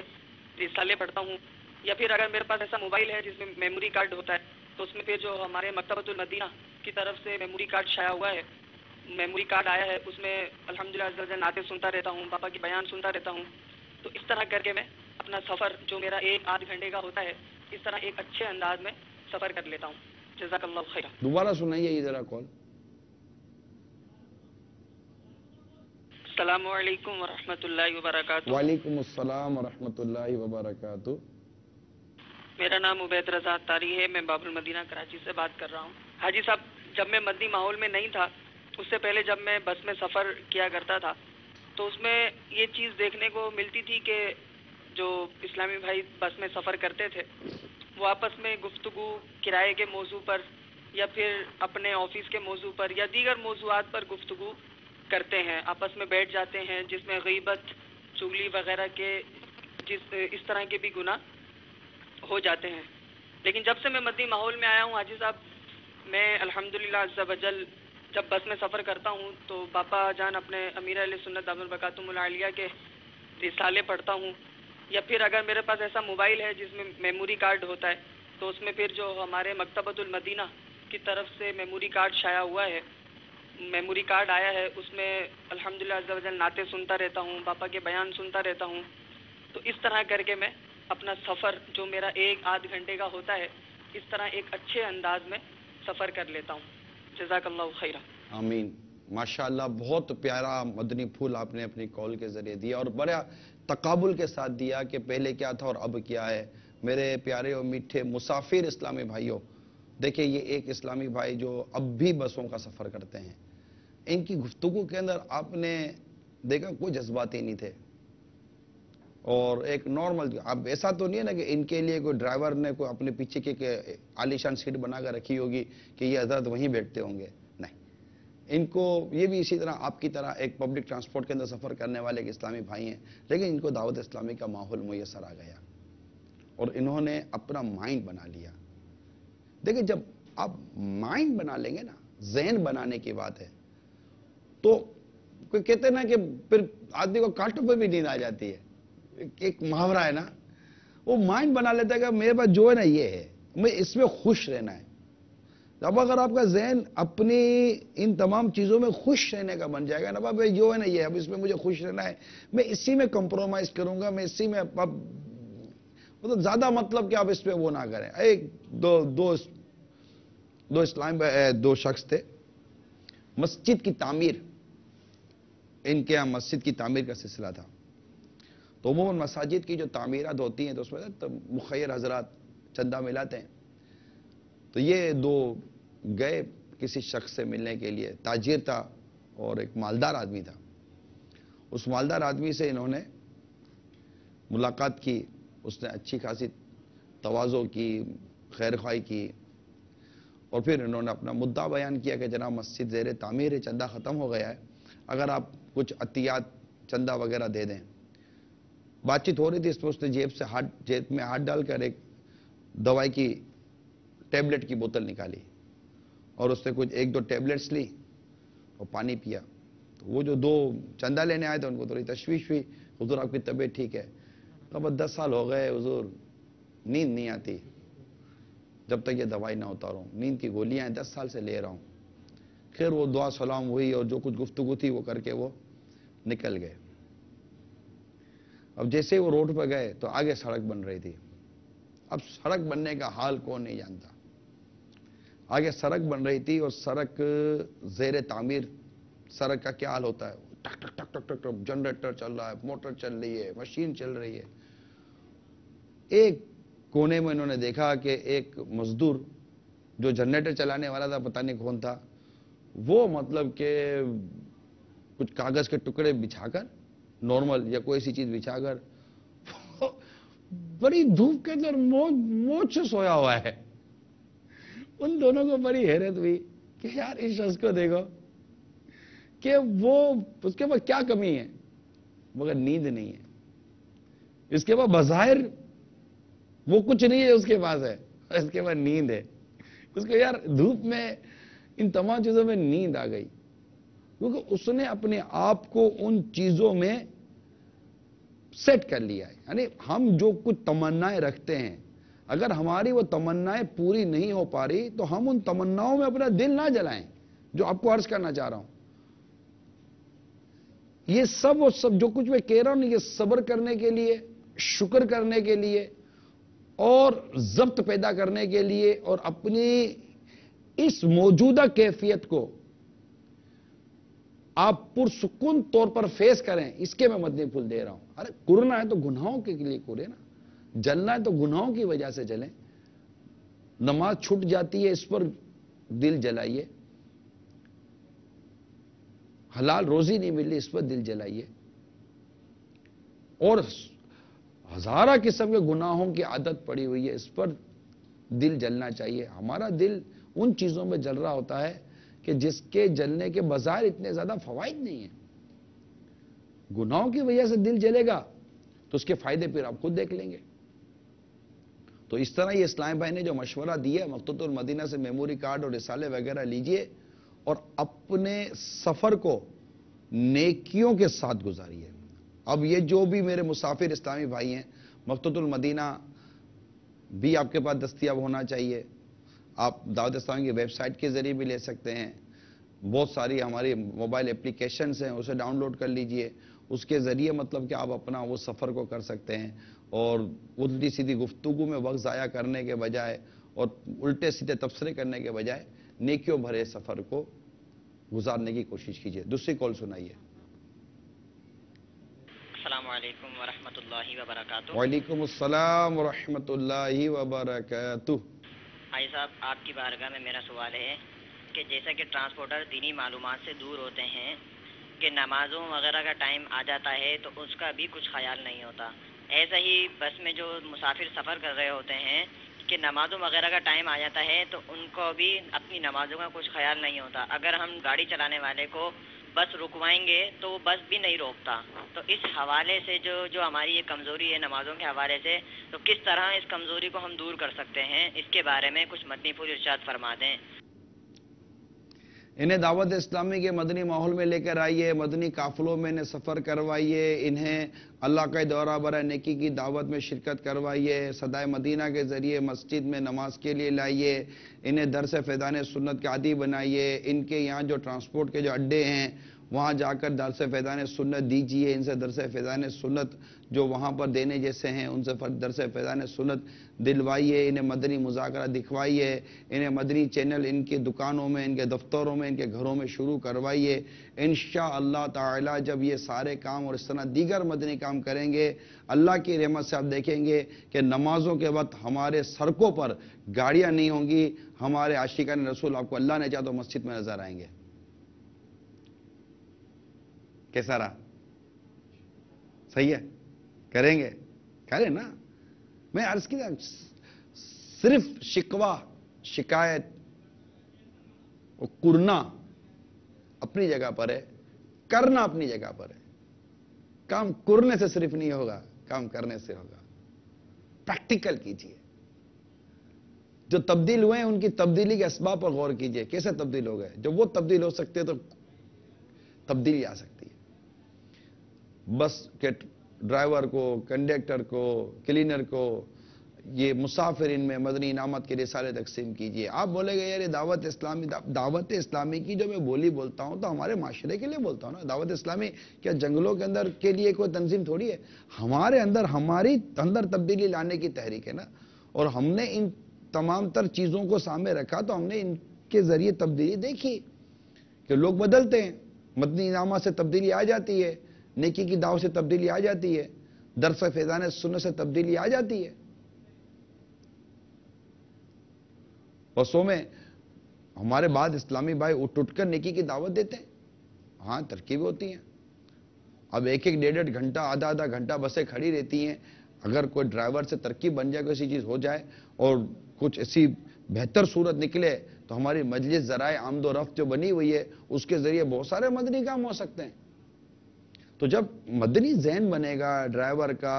رسالے پڑھتا ہوں, یا پھر اگر میرے پاس ایسا موبائل ہے جس میں میموری کارڈ ہوتا ہے تو اس میں پھر جو ہمارے مکتبۃ المدینہ کی طرف سے میموری کارڈ شائع ہوا ہے, میموری کارڈ آیا ہے, اس میں الحمدللہ نعتیں سنتا رہتا ہوں, پاپا کی بیان سنتا رہتا ہوں. تو اس طرح کر کے میں اپنا سفر جو میرا 1-8 گھنٹے کا ہوتا ہے اس طرح ایک اچھے انداز میں سفر کر لیتا ہوں. جزاک اللہ خیر. دوبارہ سنائیے یہ ذرا کال. السلام علیکم ورحمۃ اللہ وبرکاتہ. وعلیکم السلام ورحمۃ اللہ وبرکاتہ. میرا نام عبید رضا تاری ہے, میں باب المدینہ کراچی سے بات کر رہا ہوں. حاجی صاحب, جب میں مدنی ماحول میں نہیں تھا اس سے پہلے جب میں بس میں سفر کیا کرتا تھا تو اس میں یہ چیز دیکھنے کو ملتی تھی کہ جو اسلامی بھائی بس میں سفر کرتے تھے وہ آپس میں گفتگو کرائے کے موضوع پر یا پھر اپنے آفس کے موضوع پر یا دیگر موضوعات پر گفتگو کرتے ہیں, آپس میں بیٹھ جاتے ہیں جس میں غیبت, چغلی وغیرہ کے اس طرح کے بھی گناہ ہو جاتے ہیں. لیکن جب سے میں مدنی ماحول میں آیا ہوں حاجی صاحب، میں الحمدللہ عز وجل جب بس میں سفر کرتا ہوں تو باپا جان اپنے امیر اہل سنت دامت البرکاتہم العالیہ کے رسالے پڑھتا ہوں، یا پھر اگر میرے پاس ایسا موبائل ہے جس میں میموری کارڈ ہوتا ہے تو اس میں پھر جو ہمارے مکتبۃ المدینہ کی طرف سے میموری کارڈ شائع ہوا ہے، میموری کارڈ آیا ہے، اس میں الحمدللہ عز وجل نعتیں سنتا رہتا ہوں، باپا کے بیان سنتا رہتا ہوں. تو اس طرح کر کے میں اپنا سفر جو میرا 1-8 گھنٹے کا ہوتا ہے، اس طرح ایک اچھے انداز میں سفر کر لیتا ہوں. جزاک اللہ خیرہ. آمین. ماشاءاللہ بہت پیارا مدنی پھول آپ نے اپنی کال کے ذریعے دیا اور بڑا تقابل کے ساتھ دیا کہ پہلے کیا تھا اور اب کیا ہے. میرے پیارے اور میٹھے مسافر اسلامی بھائیوں، دیکھیں یہ ایک اسلامی بھائی جو اب بھی بسوں کا سفر کرتے ہیں، ان کی گفتگو کے اندر آپ نے دیکھا کوئی جذبات ہی نہیں تھے، اور ایک نارمل، اب ایسا تو نہیں ہے نا کہ ان کے لیے کوئی ڈرائیور نے کوئی اپنے پیچھے کی عالیشان سیٹ بنا کر رکھی ہوگی کہ یہ حضرت وہیں بیٹھتے ہوں گے. نہیں، ان کو یہ بھی اسی طرح آپ کی طرح ایک پبلک ٹرانسپورٹ کے اندر سفر کرنے والے ایک اسلامی بھائی ہیں، لیکن ان کو دعوت اسلامی کا ماحول میسر آ گیا اور انہوں نے اپنا مائنڈ بنا لیا. دیکھیں جب آپ مائنڈ بنا لیں گے نا، ذہن بنانے کی بات ہے، تو کوئی کہتے ہیں نا کہ پھر آدمی کو کانٹوں پہ بھی نیند آ جاتی ہے. ایک محاورہ ہے نا، وہ مائنڈ بنا لیتا ہے کہ میرے پاس جو ہے نا یہ ہے، میں اس میں خوش رہنا ہے. اب اگر آپ کا ذہن اپنی ان تمام چیزوں میں خوش رہنے کا بن جائے گا نا، بھائی جو ہے نا یہ، اب اس میں مجھے خوش رہنا ہے، میں اسی میں کمپرومائز کروں گا، میں اسی میں اب مطلب زیادہ مطلب کہ آپ اس پہ وہ نہ کریں. دو شخص تھے، مسجد کی تعمیر، ان کے یہاں مسجد کی تعمیر کا سلسلہ تھا. تو عموماً مساجد کی جو تعمیرات ہوتی ہیں تو اس میں مخیر حضرات چندہ ملاتے ہیں. تو یہ دو گئے کسی شخص سے ملنے کے لیے، تاجر تھا اور ایک مالدار آدمی تھا. اس مالدار آدمی سے انہوں نے ملاقات کی، اس نے اچھی خاصی تواضع کی، خیر خواہی کی، اور پھر انہوں نے اپنا مدعا بیان کیا کہ جناب مسجد زیر تعمیر ہے، چندہ ختم ہو گیا ہے، اگر آپ کچھ عطیات چندہ وغیرہ دے دیں. بات چیت ہو رہی تھی، اس میں اس نے جیب میں ہاتھ ڈال کر ایک دوائی کی ٹیبلٹ کی بوتل نکالی اور اس نے کچھ 1-2 ٹیبلٹس لی اور پانی پیا. تو وہ جو دو چندہ لینے آئے تھے ان کو تھوڑی تشویش ہوئی، حضور آپ کی طبیعت ٹھیک ہے؟ تو بس 10 سال ہو گئے حضور، نیند نہیں آتی جب تک یہ دوائی نہ اتاروں، نیند کی گولیاں 10 سال سے لے رہا ہوں. خیر وہ دعا سلام ہوئی اور جو کچھ گفتگو تھی وہ کر کے وہ نکل گئے. اب جیسے ہی وہ روڈ پہ گئے تو آگے سڑک بن رہی تھی. اب سڑک بننے کا حال کون نہیں جانتا. آگے سڑک بن رہی تھی اور سڑک زیر تعمیر. سڑک کا کیا حال ہوتا ہے؟ ٹک ٹک ٹک ٹک ٹک ٹک، جنریٹر چل رہا ہے، موٹر چل رہی ہے، مشین چل رہی ہے. ایک کونے میں انہوں نے دیکھا کہ ایک مزدور جو جنریٹر چلانے والا تھا، پتہ نہیں کون تھا، وہ مطلب کہ کچھ کاغذ کے ٹکڑے بچھا کر، نارمل یا کوئی ایسی چیز بچھا کر بڑی دھوپ کے اندر موج سے سویا ہوا ہے. ان دونوں کو بڑی حیرت ہوئی کہ یار اس شخص کو دیکھو کہ وہ اس کے پاس کیا کمی ہے، مگر نیند نہیں ہے. اس کے پاس بظاہر وہ کچھ نہیں ہے، اس کے پاس ہے، اس کے پاس نیند ہے. اس کو یار دھوپ میں ان تمام چیزوں میں نیند آ گئی، کیونکہ اس نے اپنے آپ کو ان چیزوں میں سیٹ کر لیا ہے. یعنی ہم جو کچھ تمنائیں رکھتے ہیں، اگر ہماری وہ تمنائیں پوری نہیں ہو پا رہی تو ہم ان تمناؤں میں اپنا دل نہ جلائیں. جو آپ کو عرض کرنا چاہ رہا ہوں، یہ سب اور سب جو کچھ میں کہہ رہا ہوں، یہ صبر کرنے کے لیے، شکر کرنے کے لیے اور ضبط پیدا کرنے کے لیے اور اپنی اس موجودہ کیفیت کو آپ پرسکون طور پر فیس کریں، اس کے میں مدنی پھول دے رہا ہوں. ارے کرنا ہے تو گناہوں کے لیے کرے نا، جلنا ہے تو گناہوں کی وجہ سے جلیں. نماز چھوٹ جاتی ہے، اس پر دل جلائیے. حلال روزی نہیں مل رہی، اس پر دل جلائیے. اور ہزارہ قسم کے گناہوں کی عادت پڑی ہوئی ہے، اس پر دل جلنا چاہیے. ہمارا دل ان چیزوں میں جل رہا ہوتا ہے کہ جس کے جلنے کے بظاہر اتنے زیادہ فوائد نہیں ہیں. گناہوں کی وجہ سے دل جلے گا تو اس کے فائدے پھر آپ خود دیکھ لیں گے. تو اس طرح یہ اسلام بھائی نے جو مشورہ دیا ہے، مقتوط المدینہ سے میموری کارڈ اور رسالے وغیرہ لیجئے اور اپنے سفر کو نیکیوں کے ساتھ گزاریے۔ اب یہ جو بھی میرے مسافر اسلامی بھائی ہیں، مقتوط المدینہ بھی آپ کے پاس دستیاب ہونا چاہیے۔ آپ دعوت اسلامی کی ویب سائٹ کے ذریعے بھی لے سکتے ہیں، بہت ساری ہماری موبائل اپلیکیشنز ہیں، اسے ڈاؤن لوڈ کر لیجئے، اس کے ذریعے مطلب کہ آپ اپنا وہ سفر کو کر سکتے ہیں اور الٹی سیدھی گفتگو میں وقت ضائع کرنے کے بجائے اور الٹے سیدھے تبصرے کرنے کے بجائے نیکیوں بھرے سفر کو گزارنے کی کوشش کیجئے۔ دوسری کال سنائیے۔ السلام علیکم ورحمۃ اللہ وبرکاتہ۔ وعلیکم السلام ورحمۃ اللہ وبرکاتہ۔ بھائی صاحب، آپ کی بارگاہ میں میرا سوال ہے کہ جیسا کہ ٹرانسپورٹر دینی معلومات سے دور ہوتے ہیں کہ نمازوں وغیرہ کا ٹائم آ جاتا ہے تو اس کا بھی کچھ خیال نہیں ہوتا، ایسا ہی بس میں جو مسافر سفر کر رہے ہوتے ہیں کہ نمازوں وغیرہ کا ٹائم آ جاتا ہے تو ان کو بھی اپنی نمازوں کا کچھ خیال نہیں ہوتا۔ اگر ہم گاڑی چلانے والے کو بس رکوائیں گے تو وہ بس بھی نہیں روکتا۔ تو اس حوالے سے جو ہماری یہ کمزوری ہے نمازوں کے حوالے سے، تو کس طرح اس کمزوری کو ہم دور کر سکتے ہیں، اس کے بارے میں کچھ مدنی پھول ارشاد فرما دیں۔ انہیں دعوت اسلامی کے مدنی ماحول میں لے کر آئیے، مدنی قافلوں میں انہیں سفر کروائیے، انہیں اللہ کا دورہ برائے نیکی کی دعوت میں شرکت کروائیے، صدائے مدینہ کے ذریعے مسجد میں نماز کے لیے لائیے، انہیں درس فیضان سنت کے عادی بنائیے، ان کے یہاں جو ٹرانسپورٹ کے جو اڈے ہیں وہاں جا کر درس فیضان سنت دیجئے، ان سے درس فیضان سنت جو وہاں پر دینے جیسے ہیں ان سے درس فیضان سنت دلوائیے، انہیں مدنی مذاکرہ دکھوائیے، انہیں مدنی چینل ان کی دکانوں میں، ان کے دفتروں میں، ان کے گھروں میں شروع کروائیے۔ انشاءاللہ تعالی جب یہ سارے کام اور اس طرح دیگر مدنی کام کریں گے، اللہ کی رحمت سے آپ دیکھیں گے کہ نمازوں کے وقت ہمارے سڑکوں پر گاڑیاں نہیں ہوں گی، ہمارے عاشقان رسول آپ کو اللہ نے چاہا تو مسجد میں نظر آئیں گے۔ کیسا رہا؟ صحیح ہے؟ کریں گے؟ کریں نا؟ میں عرض کی صرف شکوہ، شکایت اور کرنا اپنی جگہ پر ہے، کرنا اپنی جگہ پر ہے۔ کام کرنے سے صرف نہیں ہوگا، کام کرنے سے ہوگا۔ پریکٹیکل کیجئے، جو تبدیل ہوئے ہیں ان کی تبدیلی کے اسباب پر غور کیجئے، کیسے تبدیل ہو گئے؟ جب وہ تبدیل ہو سکتے تو تبدیلی آ سکتی ہے۔ بس کے ڈرائیور کو، کنڈکٹر کو، کلینر کو، یہ مسافر ان میں مدنی انعامات کے رسالے تقسیم کیجئے۔ آپ بولے گے یار یہ دعوت اسلامی کی جو میں بولی بولتا ہوں تو ہمارے معاشرے کے لیے بولتا ہوں نا۔ دعوت اسلامی کیا جنگلوں کے اندر کے لیے کوئی تنظیم تھوڑی ہے؟ ہمارے اندر، ہماری اندر تبدیلی لانے کی تحریک ہے نا، اور ہم نے ان تمام تر چیزوں کو سامنے رکھا تو ہم نے ان کے ذریعے تبدیلی دیکھی کہ لوگ بدلتے ہیں، مدنی انعامات سے تبدیلی آ جاتی ہے، نیکی کی دعوت سے تبدیلی آ جاتی ہے، درس فیضان سنت سے تبدیلی آ جاتی ہے۔ بسوں میں ہمارے بعد اسلامی بھائی اٹھ کر نیکی کی دعوت دیتے ہیں، ہاں ترکیبیں ہوتی ہیں۔ اب ایک ڈیڑھ گھنٹہ، آدھا گھنٹہ بسیں کھڑی رہتی ہیں، اگر کوئی ڈرائیور سے ترکیب بن جائے، کوئی ایسی چیز ہو جائے اور کچھ ایسی بہتر صورت نکلے تو ہماری مجلس ذرائع آمد و رفت جو بنی ہوئی ہے اس کے ذریعے بہت سارے مدنی کام ہو سکتے ہیں۔ تو جب مدنی ذہن بنے گا ڈرائیور کا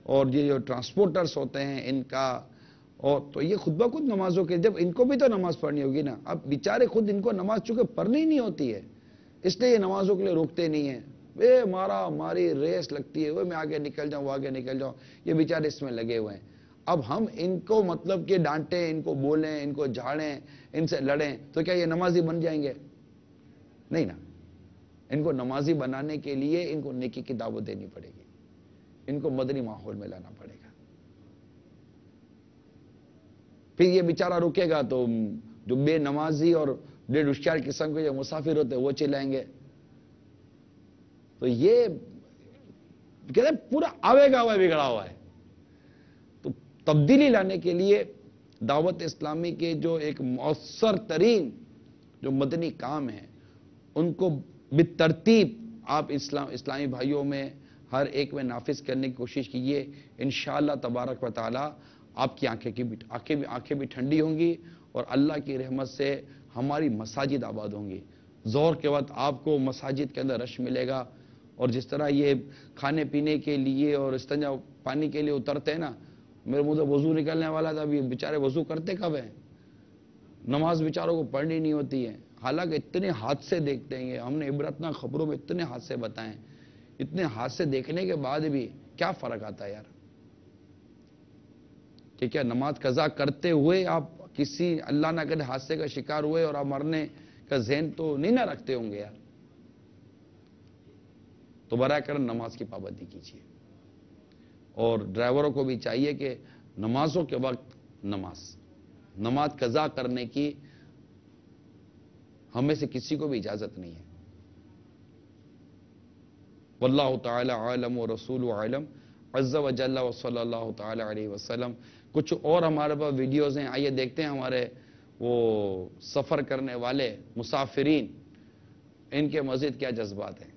اور یہ جو ٹرانسپورٹرز ہوتے ہیں ان کا، اور تو یہ خود بخود نمازوں کے، جب ان کو بھی تو نماز پڑھنی ہوگی نا، اب بیچارے خود ان کو نماز چونکہ پڑھنی نہیں ہوتی ہے اس لیے یہ نمازوں کے لیے روکتے نہیں ہیں، ہماری ریس لگتی ہے، میں آگے نکل جاؤں، وہ آگے نکل جاؤں، یہ بیچارے اس میں لگے ہوئے ہیں۔ اب ہم ان کو مطلب کہ ڈانٹیں، ان کو بولیں، ان کو جھاڑیں، ان سے لڑیں تو کیا یہ نمازی بن جائیں گے؟ نہیں نا۔ ان کو نمازی بنانے کے لیے ان کو نیکی کی دعوت دینی پڑے گی، ان کو مدنی ماحول میں لانا پڑے گا۔ پھر یہ بیچارہ رکے گا تو جو بے نمازی اور ڈیڑھ ہوشیار قسم کے جو مسافر ہوتے ہیں وہ چلائیں گے۔ تو یہ کہتے ہیں پورا آوے گا ہوا بگڑا ہوا ہے۔ تو تبدیلی لانے کے لیے دعوت اسلامی کے جو ایک مؤثر ترین جو مدنی کام ہیں ان کو بالترتیب آپ اسلامی بھائیوں میں ہر ایک میں نافذ کرنے کی کوشش کیجیے۔ انشاءاللہ تبارک و تعالی آپ کی آنکھیں بھی ٹھنڈی ہوں گی اور اللہ کی رحمت سے ہماری مساجد آباد ہوں گی۔ ظہر کے وقت آپ کو مساجد کے اندر رش ملے گا، اور جس طرح یہ کھانے پینے کے لیے اور استنجا پانی کے لیے اترتے ہیں نا، میرے منہ سے وضو نکلنے والا تھا. ابھی بیچارے وضو کرتے کب ہیں؟ نماز بیچاروں کو پڑھنی نہیں ہوتی ہے. حالانکہ اتنے حادثے دیکھتے ہیں, ہم نے عبرتناک خبروں میں اتنے حادثے بتائے ہیں. اتنے حادثے دیکھنے کے بعد بھی کیا فرق آتا ہے یار؟ کہ کیا نماز قضا کرتے ہوئے آپ کسی اللہ نہ کرے حادثے کا شکار ہوئے اور آپ مرنے کا ذہن تو نہیں نہ رکھتے ہوں گے یار؟ تو براہ کرم نماز کی پابندی کیجیے. اور ڈرائیوروں کو بھی چاہیے کہ نمازوں کے وقت نماز قضا کرنے کی ہمیں سے کسی کو بھی اجازت نہیں ہے. واللہ تعالی عالم و رسول عالم عز و جل و صلی اللہ تعالی علیہ وسلم. کچھ اور ہمارے پاس ویڈیوز ہیں, آئیے دیکھتے ہیں ہمارے وہ سفر کرنے والے مسافرین, ان کے مزید کیا جذبات ہیں.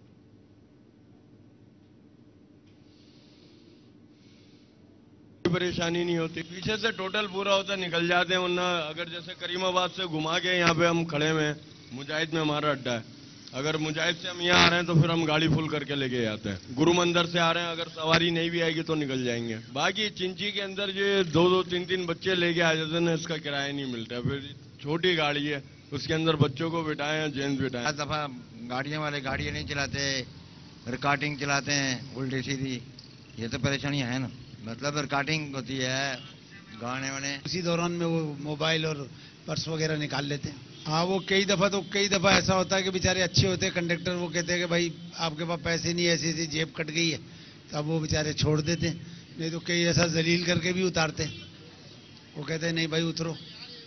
پریشانی نہیں ہوتی, پیچھے سے ٹوٹل پورا ہوتا نکل جاتے ہیں. ورنہ اگر جیسے کریم آباد سے گھما کے یہاں پہ ہم کھڑے ہوئے ہیں, مجاہد میں ہمارا اڈا ہے, اگر مجاہد سے ہم یہاں آ رہے ہیں تو پھر ہم گاڑی فل کر کے لے کے آتے ہیں. گرو مندر سے آ رہے ہیں, اگر سواری نہیں بھی آئے گی تو نکل جائیں گے. باقی چنچی کے اندر یہ 2-3 بچے لے کے آ جاتے ہیں, اس کا کرایہ نہیں ملتا. پھر چھوٹی گاڑی ہے, اس کے اندر بچوں کو بٹھائیں, جینٹس بٹھائیں. ہر دفعہ گاڑیاں والے گاڑیاں نہیں چلاتے, ریکارڈنگ چلاتے ہیں الٹی سیدھی. یہ تو پریشانیاں ہیں نا. مطلب ریکارڈنگ ہوتی ہے گانے وانے, اسی دوران میں وہ موبائل اور پرس وغیرہ نکال لیتے ہیں. ہاں وہ کئی دفعہ ایسا ہوتا ہے کہ بیچارے اچھے ہوتے ہیں کنڈکٹر, وہ کہتے ہیں کہ بھائی آپ کے پاس پیسے نہیں, ایسی جیب کٹ گئی ہے, تب وہ بیچارے چھوڑ دیتے ہیں. نہیں تو کئی ایسا ذلیل کر کے بھی اتارتے ہیں. وہ کہتے ہیں نہیں بھائی اترو.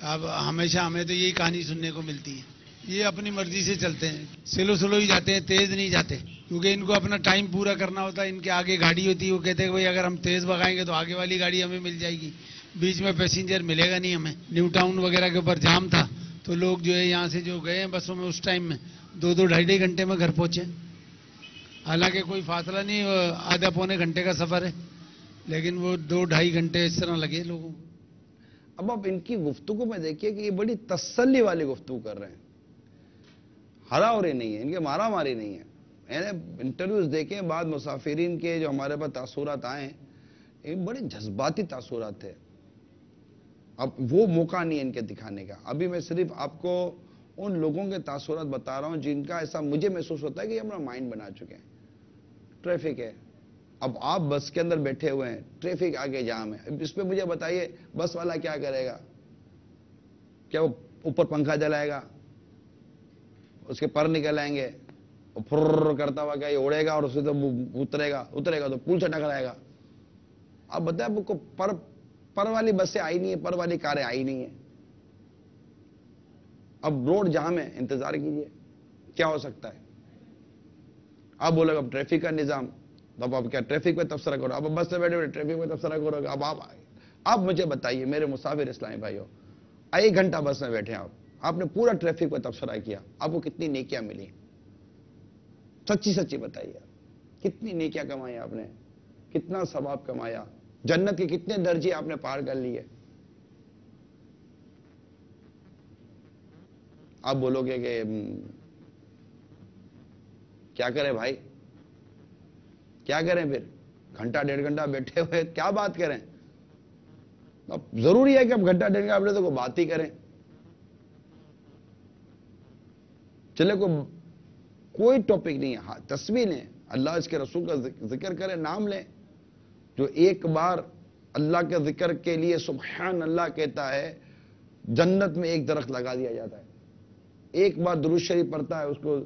اب ہمیشہ ہمیں تو یہی کہانی سننے کو ملتی ہے. یہ اپنی مرضی سے چلتے ہیں, سلو ہی جاتے ہیں, تیز نہیں جاتے, کیونکہ ان کو اپنا ٹائم پورا کرنا ہوتا ہے. ان کے آگے گاڑی ہوتی ہے, وہ کہتے ہیں کہ بھائی اگر ہم تیز بھگائیں گے تو آگے والی گاڑی ہمیں مل جائے گی, بیچ میں پیسنجر ملے گا نہیں ہمیں. نیو ٹاؤن وغیرہ کے اوپر جام تھا تو لوگ جو ہے یہاں سے جو گئے ہیں بسوں میں, اس ٹائم میں 2-2 ڈھائی گھنٹے میں گھر پہنچے. حالانکہ کوئی فاصلہ نہیں, آدھا پونے گھنٹے کا سفر ہے, لیکن وہ 2-2.5 گھنٹے اس طرح لگے لوگوں کو. اب آپ ان کی گفتگو میں دیکھیے کہ یہ بڑی تسلی والی گفتگو کر رہے ہیں, ہراوری نہیں ہے, ان کے مارا ماری نہیں ہے. میں نے انٹرویوز دیکھے بعد مسافرین کے جو ہمارے پاس تاثرات آئے ہیں, یہ بڑے جذباتی تاثرات تھے. اب وہ موقع نہیں ہے ان کے دکھانے کا. ابھی میں صرف آپ کو ان لوگوں کے تاثرات بتا رہا ہوں جن کا ایسا مجھے محسوس ہوتا ہے کہ یہ ہمارا مائنڈ بنا چکے ہیں. ٹریفک ہے, اب آپ بس کے اندر بیٹھے ہوئے ہیں, ٹریفک آگے جام ہے. اس پہ مجھے بتائیے بس والا کیا کرے گا؟ کیا وہ اوپر پنکھا جلائے گا, اس کے پر نکل آئیں گے, اور پھر کرتا ہوا کیا یہ اڑے گا اور اس سے تو اترے گا تو پول سے ٹکرائے گا؟ آپ بتائیں آپ کو پر والی بسیں آئی نہیں ہیں, پر والی کاریں آئی نہیں ہیں. اب روڈ جام ہے, انتظار کیجئے کیا ہو سکتا ہے. آپ بولے گا اب ٹریفک کا نظام, اب آپ کیا ٹریفک پہ تبصرہ کرو؟ اب بس سے بیٹھے ٹریفک پہ تبصرہ کرو گے. اب آپ مجھے بتائیے میرے مسافر اسلامی بھائیوں, 1 گھنٹہ بس میں بیٹھے آپ نے پورا ٹریفک پہ تبصرہ کیا, آپ کو کتنی نیکیاں ملی؟ سچی بتائیے, کتنی نیکیاں کمائی آپ نے, کتنا ثواب کمایا, جنت کے کتنے درجے آپ نے پار کر لیے؟ آپ بولو گے کہ کیا کریں بھائی, کیا کریں پھر, 1-1.5 گھنٹہ بیٹھے ہوئے کیا بات کریں؟ اب ضروری ہے کہ اب 1-1.5 گھنٹہ بیٹھے تو بات ہی کریں. چلے کوئی ٹاپک نہیں ہے, ہاں تسبیح لیں, اللہ اس کے رسول کا ذکر کریں, نام لیں. جو ایک بار اللہ کے ذکر کے لیے سبحان اللہ کہتا ہے, جنت میں 1 درخت لگا دیا جاتا ہے. ایک بار درود شریف پڑھتا ہے, اس کو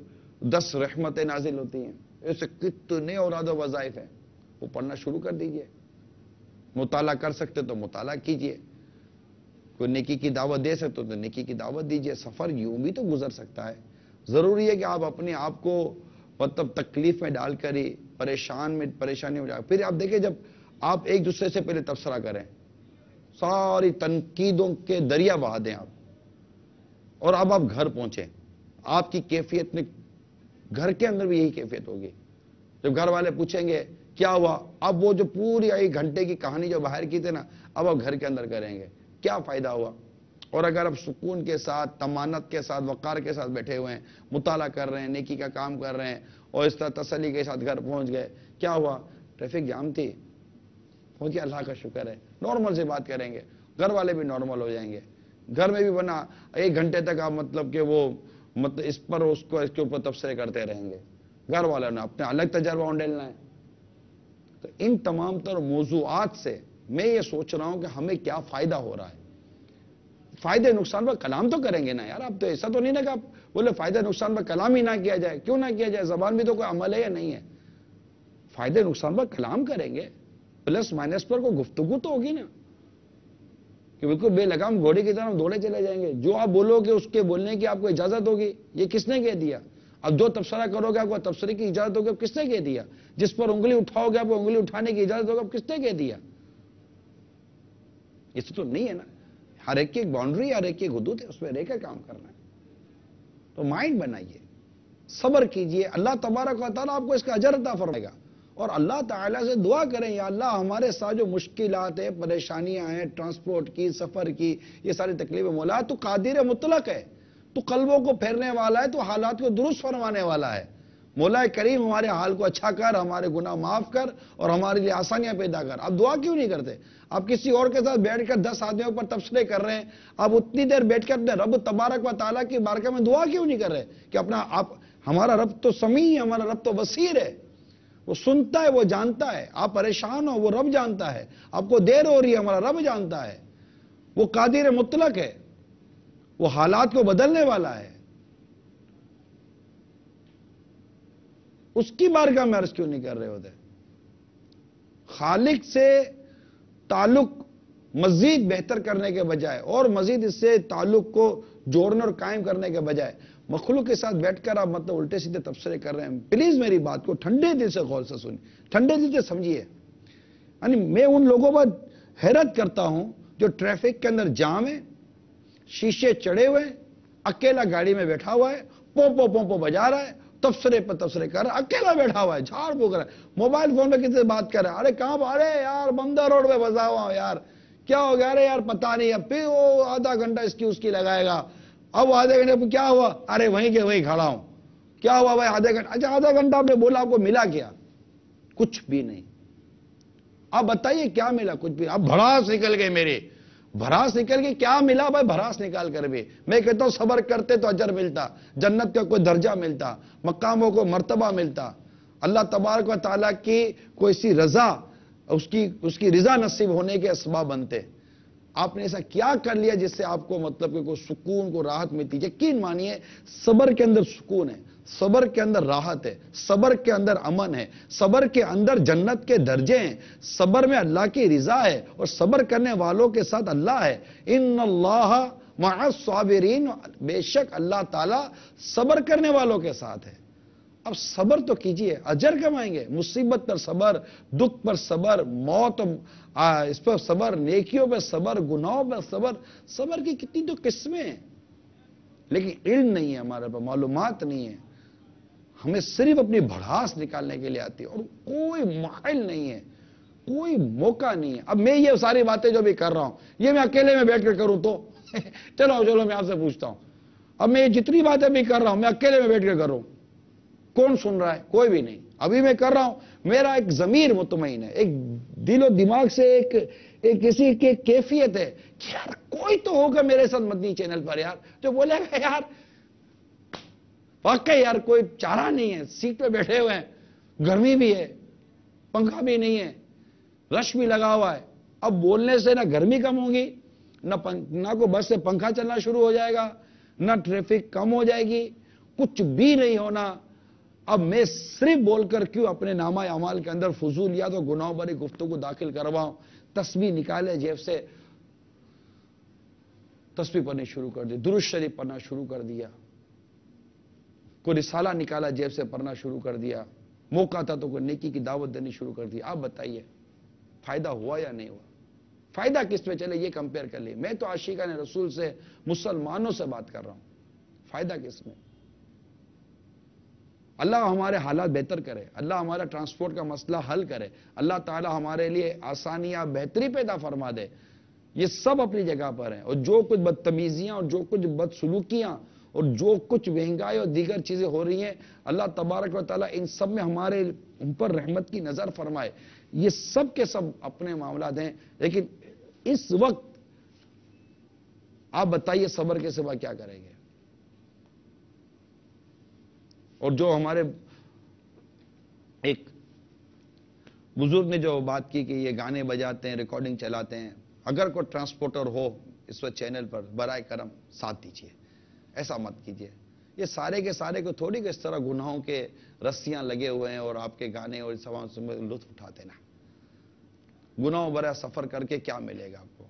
10 رحمتیں نازل ہوتی ہیں. ایسے کتنے اوراد و وظائف ہیں, وہ پڑھنا شروع کر دیجئے. مطالعہ کر سکتے تو مطالعہ کیجئے, کوئی نیکی کی دعوت دے سکتے تو نیکی کی دعوت دیجئے. سفر یوں بھی تو گزر سکتا ہے. ضروری ہے کہ آپ اپنے آپ کو مطلب تکلیف میں ڈال کر ہی پریشانی میں جائے. پھر آپ دیکھیں جب آپ ایک دوسرے سے پہلے تبصرہ کریں, ساری تنقیدوں کے دریا بہا دیں آپ, اور اب آپ گھر پہنچیں, آپ کی کیفیت میں گھر کے اندر بھی یہی کیفیت ہوگی. جب گھر والے پوچھیں گے کیا ہوا, اب وہ جو پوری 1 گھنٹے کی کہانی جو باہر کی تھے نا, اب آپ گھر کے اندر کریں گے کیا فائدہ ہوا. اور اگر آپ سکون کے ساتھ, طمانت کے ساتھ, وقار کے ساتھ بیٹھے ہوئے ہیں, مطالعہ کر رہے ہیں, نیکی کا کام کر رہے ہیں, اور اس طرح تسلی کے ساتھ گھر پہنچ گئے, کیا ہوا؟ ٹریفک جام تھی, پہنچے اللہ کا شکر ہے، نارمل سے بات کریں گے، گھر والے بھی نارمل ہو جائیں گے، گھر میں بھی بنا 1 گھنٹے تک آپ مطلب کہ وہ مطلب اس پر اس کے اوپر تبصرے کرتے رہیں گے، گھر والوں نے اپنے الگ تجربہ ڈالنا ہے۔ تو ان تمام تر موضوعات سے میں یہ سوچ رہا ہوں کہ ہمیں کیا فائدہ ہو رہا ہے۔ فائدے نقصان پر کلام تو کریں گے نا یار، آپ تو ایسا تو نہیں نا کہ آپ بولے فائدہ نقصان پر کلام ہی نہ کیا جائے، کیوں نہ کیا جائے؟ زبان بھی تو کوئی عمل ہے یا نہیں ہے؟ فائدے نقصان پر کلام کریں گے، پلس مائنس پر کوئی گفتگو تو ہوگی نا، کہ بالکل بے لگام گھوڑے کی طرح دوڑے چلے جائیں گے، جو آپ بولو گے اس کے بولنے کی آپ کو اجازت ہوگی، یہ کس نے کہہ دیا؟ اب جو تبصرہ کرو گے آپ کو تبصرے کی اجازت ہوگی، اب کس نے کہہ دیا؟ جس پر انگلی اٹھاؤ گے آپ کو انگلی اٹھانے کی اجازت ہوگی، اب کس نے کہہ دیا؟ یہ تو نہیں ہے نا، ہر ایک کی ایک باؤنڈری، ہر ایک کی حدود ہے، اس میں رہ کر کام کرنا ہے۔ تو مائنڈ بنائیے، صبر کیجئے، اللہ تبارک و تعالیٰ آپ کو اس کا اجر عطا فرمائے گا، اور اللہ تعالیٰ سے دعا کریں، یا اللہ ہمارے ساتھ جو مشکلات ہیں، پریشانیاں ہیں، ٹرانسپورٹ کی، سفر کی، یہ ساری تکلیفیں، مولا تو قادر مطلق ہے، تو قلبوں کو پھیرنے والا ہے، تو حالات کو درست فرمانے والا ہے۔ مولا کریم ہمارے حال کو اچھا کر، ہمارے گناہ معاف کر، اور ہمارے لیے آسانیاں پیدا کر۔ آپ دعا کیوں نہیں کرتے؟ آپ کسی اور کے ساتھ بیٹھ کر 10 آدمیوں پر تبصرے کر رہے ہیں، آپ اتنی دیر بیٹھ کر اپنے رب تبارک و تعالیٰ کی بارگاہ میں دعا کیوں نہیں کر رہے کہ ہمارا رب تو سمیع ہے، ہمارا رب تو بصیر ہے، وہ سنتا ہے، وہ جانتا ہے، آپ پریشان ہو وہ رب جانتا ہے، آپ کو دیر ہو رہی ہے ہمارا رب جانتا ہے، وہ قادر مطلق ہے، وہ حالات کو بدلنے والا ہے۔ اس کی بارگاہ میں عرض کیوں نہیں کر رہے ہوتے؟ خالق سے تعلق مزید بہتر کرنے کے بجائے اور مزید اس سے تعلق کو جوڑنے اور قائم کرنے کے بجائے مخلوق کے ساتھ بیٹھ کر آپ مطلب الٹے سیدھے تبصرے کر رہے ہیں۔ پلیز میری بات کو ٹھنڈے دل سے غور سے سنیں، ٹھنڈے دل سے سمجھیے۔ یعنی میں ان لوگوں پر حیرت کرتا ہوں جو ٹریفک کے اندر جام ہے، شیشے چڑھے ہوئے، اکیلا گاڑی میں بیٹھا ہوا ہے، پوپو پوپو بجا رہا ہے، تبصرے پر تبصرے کر رہا ہے، اکیلا بیٹھا ہوا ہے، جھاڑ پھونک رہا ہے، موبائل فون پہ کسی سے بات کر رہا ہے، ارے کہاں ارے یار بندہ روڈ پہ پھنسا ہوا ہوں یار، کیا ہو گیا؟ ارے یار پتہ نہیں، اب پھر وہ آدھا گھنٹہ اس کی لگائے گا، اب آدھے گھنٹے پہ کیا ہوا؟ ارے وہیں کے وہیں کھڑا ہوں، کیا ہوا بھائی آدھے گھنٹہ؟ اچھا آدھا گھنٹہ آپ نے بولا، آپ کو ملا کیا؟ کچھ بھی نہیں۔ آپ بتائیے کیا ملا؟ کچھ بھی۔ اب بھڑاس نکل گئے میرے، بھراس نکل گئی، کیا ملا بھائی بھراس نکال کر بھی؟ میں کہتا ہوں صبر کرتے تو اجر ملتا، جنت کا کوئی درجہ ملتا، مقاموں کو مرتبہ ملتا، اللہ تبارک و تعالیٰ کی کوئی سی رضا، اس کی رضا نصیب ہونے کے اسباب بنتے۔ آپ نے ایسا کیا کر لیا جس سے آپ کو مطلب کہ کوئی سکون کو راحت ملتی؟ یقین مانیے صبر کے اندر سکون ہے، صبر کے اندر راحت ہے، صبر کے اندر امن ہے، صبر کے اندر جنت کے درجے ہیں، صبر میں اللہ کی رضا ہے، اور صبر کرنے والوں کے ساتھ اللہ ہے۔ ان اللہ مع الصابرین، بے شک اللہ تعالیٰ صبر کرنے والوں کے ساتھ ہے۔ اب صبر تو کیجئے، اجر کمائیں گے۔ مصیبت پر صبر، دکھ پر صبر، موت اس پر صبر، نیکیوں پر صبر، گناہوں پر صبر، صبر کی کتنی تو قسمیں ہیں، لیکن علم نہیں ہے ہمارے پاس، معلومات نہیں ہے، ہمیں صرف اپنی بھڑاس نکالنے کے لیے آتی ہے، اور کوئی محل نہیں ہے، کوئی موقع نہیں ہے۔ اب میں یہ ساری باتیں جو بھی کر رہا ہوں، یہ میں اکیلے میں بیٹھ کر کروں تو چلو میں آپ سے پوچھتا ہوں، اب میں یہ جتنی باتیں بھی کر رہا ہوں میں اکیلے میں بیٹھ کر کروں، کون سن رہا ہے؟ کوئی بھی نہیں۔ ابھی میں کر رہا ہوں، میرا ایک ضمیر مطمئن ہے، ایک دل و دماغ سے ایک کسی کی کیفیت ہے کہ یار کوئی تو ہوگا میرے ساتھ مدنی چینل پر یار جو بولے گا یار واقعی یار کوئی چارہ نہیں ہے، سیٹ پہ بیٹھے ہوئے ہیں، گرمی بھی ہے، پنکھا بھی نہیں ہے، رش بھی لگا ہوا ہے، اب بولنے سے نہ گرمی کم ہوگی، نہ کو بس سے پنکھا چلنا شروع ہو جائے گا، نہ ٹریفک کم ہو جائے گی، کچھ بھی نہیں ہونا۔ اب میں صرف بول کر کیوں اپنے نامہ اعمال کے اندر فضولیات اور گناہوں بھری گفتگو داخل کرواؤں؟ تسبیح نکالے جیب سے، تسبیح پڑھنی شروع کر دی، درود شریف پڑھنا شروع کر دیا، کوئی رسالہ نکالا جیب سے پڑھنا شروع کر دیا، موقع تھا تو کوئی نیکی کی دعوت دینی شروع کر دی۔ آپ بتائیے فائدہ ہوا یا نہیں ہوا؟ فائدہ کس میں؟ چلے یہ کمپیئر کر لیں، میں تو عاشقان رسول سے، مسلمانوں سے بات کر رہا ہوں، فائدہ کس میں؟ اللہ ہمارے حالات بہتر کرے، اللہ ہمارا ٹرانسپورٹ کا مسئلہ حل کرے، اللہ تعالی ہمارے لیے آسانیاں بہتری پیدا فرما دے، یہ سب اپنی جگہ پر ہیں، اور جو کچھ بدتمیزیاں اور جو کچھ بدسلوکیاں اور جو کچھ مہنگائی اور دیگر چیزیں ہو رہی ہیں، اللہ تبارک و تعالیٰ ان سب میں ہمارے ہم پر رحمت کی نظر فرمائے. یہ سب کے سب اپنے معاملات ہیں، لیکن اس وقت آپ بتائیے صبر کے سوا کیا کریں گے؟ اور جو ہمارے ایک بزرگ نے جو بات کی کہ یہ گانے بجاتے ہیں، ریکارڈنگ چلاتے ہیں، اگر کوئی ٹرانسپورٹر ہو اس وقت چینل پر، برائے کرم ساتھ دیجیے، ایسا مت کیجیے. یہ سارے کے سارے کو تھوڑی کہ اس طرح گناہوں کے رسیاں لگے ہوئے ہیں اور آپ کے گانے اور سوال سے لطف اٹھاتے نا. گناہوں برا سفر کر کے کیا ملے گا آپ کو؟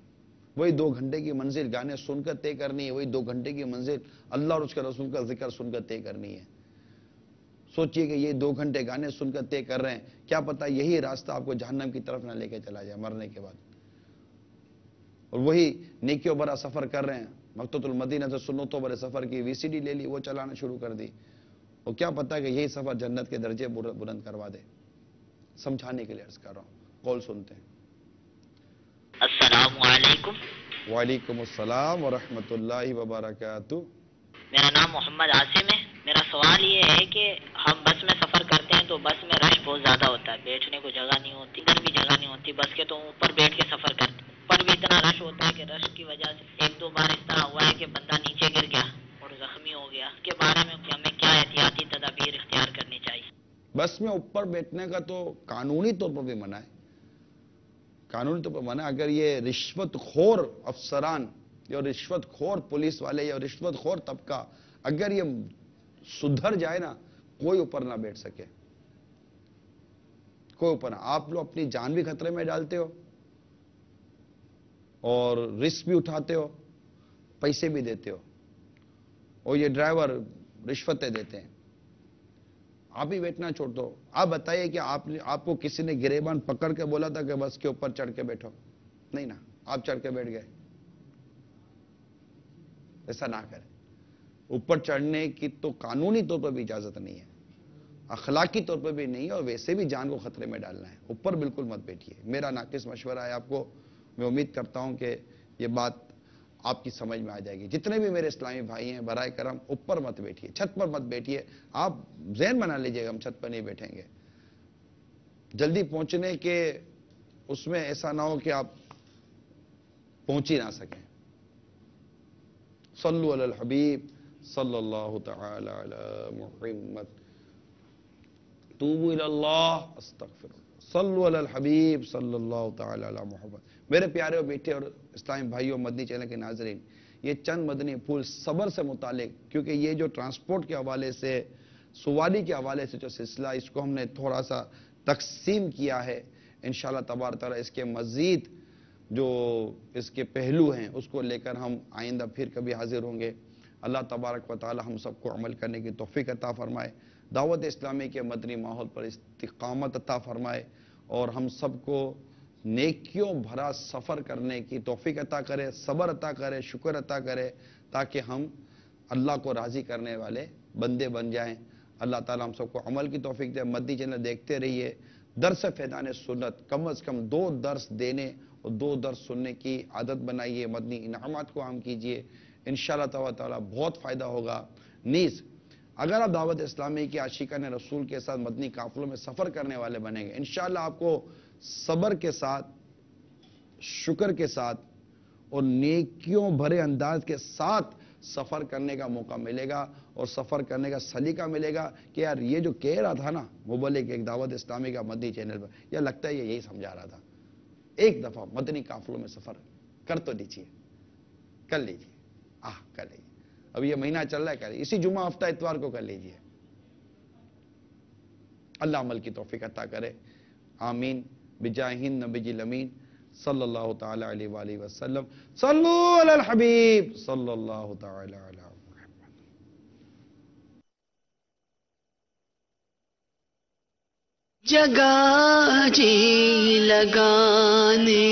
وہی 2 گھنٹے کی منزل گانے سن کر طے کرنی ہے، وہی 2 گھنٹے کی منزل اللہ اور اس کے رسول کا ذکر سن کر طے کرنی ہے. سوچئے کہ یہ 2 گھنٹے گانے سن کر طے کر رہے ہیں، کیا پتا یہی راستہ آپ کو جہنم کی طرف نہ لے کے چلا جائے مرنے کے بعد. اور وہی نیکیوں برا سفر کر رہے ہیں، مکتبۃ المدینہ سے سنتوں برے سفر کی VCD لے لی، وہ چلانا شروع کر دی، اور کیا پتا کہ یہی سفر جنت کے درجے بلند کروا دے. سمجھانے کے لیے عرض کر رہا ہوں. کال سنتے ہیں. السلام علیکم. وعلیکم السلام ورحمۃ اللہ وبرکاتہ. میرا نام محمد عاصم ہے. میرا سوال یہ ہے کہ ہم بس میں سفر کرتے ہیں تو بس میں رش بہت زیادہ ہوتا ہے، بیٹھنے کو جگہ نہیں ہوتی، ادھر بھی جگہ نہیں ہوتی بس کے، تو اوپر بیٹھ کے سفر کرتے ہیں. اوپر بھی اتنا رش ہوتا ہے کہ رش کی وجہ سے 1-2 بار اس طرح ہوا ہے کہ بندہ نیچے گر گیا اور زخمی ہو گیا. اس کے بارے میں ہمیں کیا احتیاطی تدابیر اختیار کرنی چاہیے؟ بس میں اوپر بیٹھنے کا تو قانونی طور پر بھی منع ہے، قانونی طور پر منع ہے. اگر یہ رشوت خور افسران یا رشوت خور پولیس والے یا رشوت خور طبقہ اگر یہ سدھر جائے نا، کوئی اوپر نہ بیٹھ سکے، کوئی اوپر نہ. آپ لوگ اپنی جان بھی خطرے میں ڈالتے ہو اور رسک بھی اٹھاتے ہو، پیسے بھی دیتے ہو، اور یہ ڈرائیور رشوتیں دیتے ہیں. آپ ہی بیٹھنا چھوڑ دو. آپ بتائیے کہ آپ کو کسی نے گریبان پکڑ کے بولا تھا کہ بس کے اوپر چڑھ کے بیٹھو؟ نہیں نا، آپ چڑھ کے بیٹھ گئے. ایسا نہ کریں. اوپر چڑھنے کی تو قانونی طور پر بھی اجازت نہیں ہے، اخلاقی طور پر بھی نہیں ہے، اور ویسے بھی جان کو خطرے میں ڈالنا ہے. اوپر بالکل مت بیٹھیے. میرا ناقص مشورہ ہے آپ کو. میں امید کرتا ہوں کہ یہ بات آپ کی سمجھ میں آ جائے گی. جتنے بھی میرے اسلامی بھائی ہیں برائے کرم اوپر مت بیٹھیے، چھت پر مت بیٹھیے. آپ ذہن بنا لیجئے گا ہم چھت پر نہیں بیٹھیں گے. جلدی پہنچنے کے اس میں ایسا نہ ہو کہ آپ پہنچ ہی نہ سکیں. صلو علی الحبیب صلی اللہ تعالی علی محمد. توبوا الی اللہ استغفر اللہ. صلو علی الحبیب صلی اللہ تعالی علی محمد. میرے پیارے اور بیٹے اور اسلامی بھائیوں، مدنی چینل کے ناظرین، یہ چند مدنی پھول صبر سے متعلق، کیونکہ یہ جو ٹرانسپورٹ کے حوالے سے، سواری کے حوالے سے جو سلسلہ، اس کو ہم نے تھوڑا سا تقسیم کیا ہے. انشاءاللہ تبارک تعالیٰ اس کے مزید جو اس کے پہلو ہیں اس کو لے کر ہم آئندہ پھر کبھی حاضر ہوں گے. اللہ تبارک و تعالی ہم سب کو عمل کرنے کی توفیق عطا فرمائے. دعوت اسلامی کے مدنی ماحول پر استقامت عطا فرمائے، اور ہم سب کو نیکیوں بھرا سفر کرنے کی توفیق عطا کرے، صبر عطا کرے، شکر عطا کرے، تاکہ ہم اللہ کو راضی کرنے والے بندے بن جائیں. اللہ تعالیٰ ہم سب کو عمل کی توفیق دے. مدنی چینل دیکھتے رہیے. درس فیضان سنت کم از کم 2 درس دینے اور 2 درس سننے کی عادت بنائیے. مدنی انعامات کو عام کیجیے. انشاءاللہ تعالیٰ بہت فائدہ ہوگا. نیز اگر آپ دعوت اسلامی کے عاشقان رسول کے ساتھ مدنی قافلوں میں سفر کرنے والے بنیں گے، انشاءاللہ آپ کو صبر کے ساتھ، شکر کے ساتھ اور نیکیوں بھرے انداز کے ساتھ سفر کرنے کا موقع ملے گا، اور سفر کرنے کا سلیقہ ملے گا کہ یار یہ جو کہہ رہا تھا نا مبلغ ایک دعوت اسلامی کا مدنی چینل پر، یا لگتا ہے یہ یہی سمجھا رہا تھا. ایک دفعہ مدنی قافلوں میں سفر کر تو لیجیے، کر لیجیے، کر لیجیے. اب یہ مہینہ چل رہا ہے، کر لیجیے. اسی جمعہ ہفتہ اتوار کو کر لیجیے. اللہ عمل کی توفیق عطا کرے. آمین بجاہ النبی الامین صلی اللہ تعالی علیہ وآلہ وسلم. صلو علی الحبیب صلی اللہ تعالی علی محمد. جگہ جی لگانے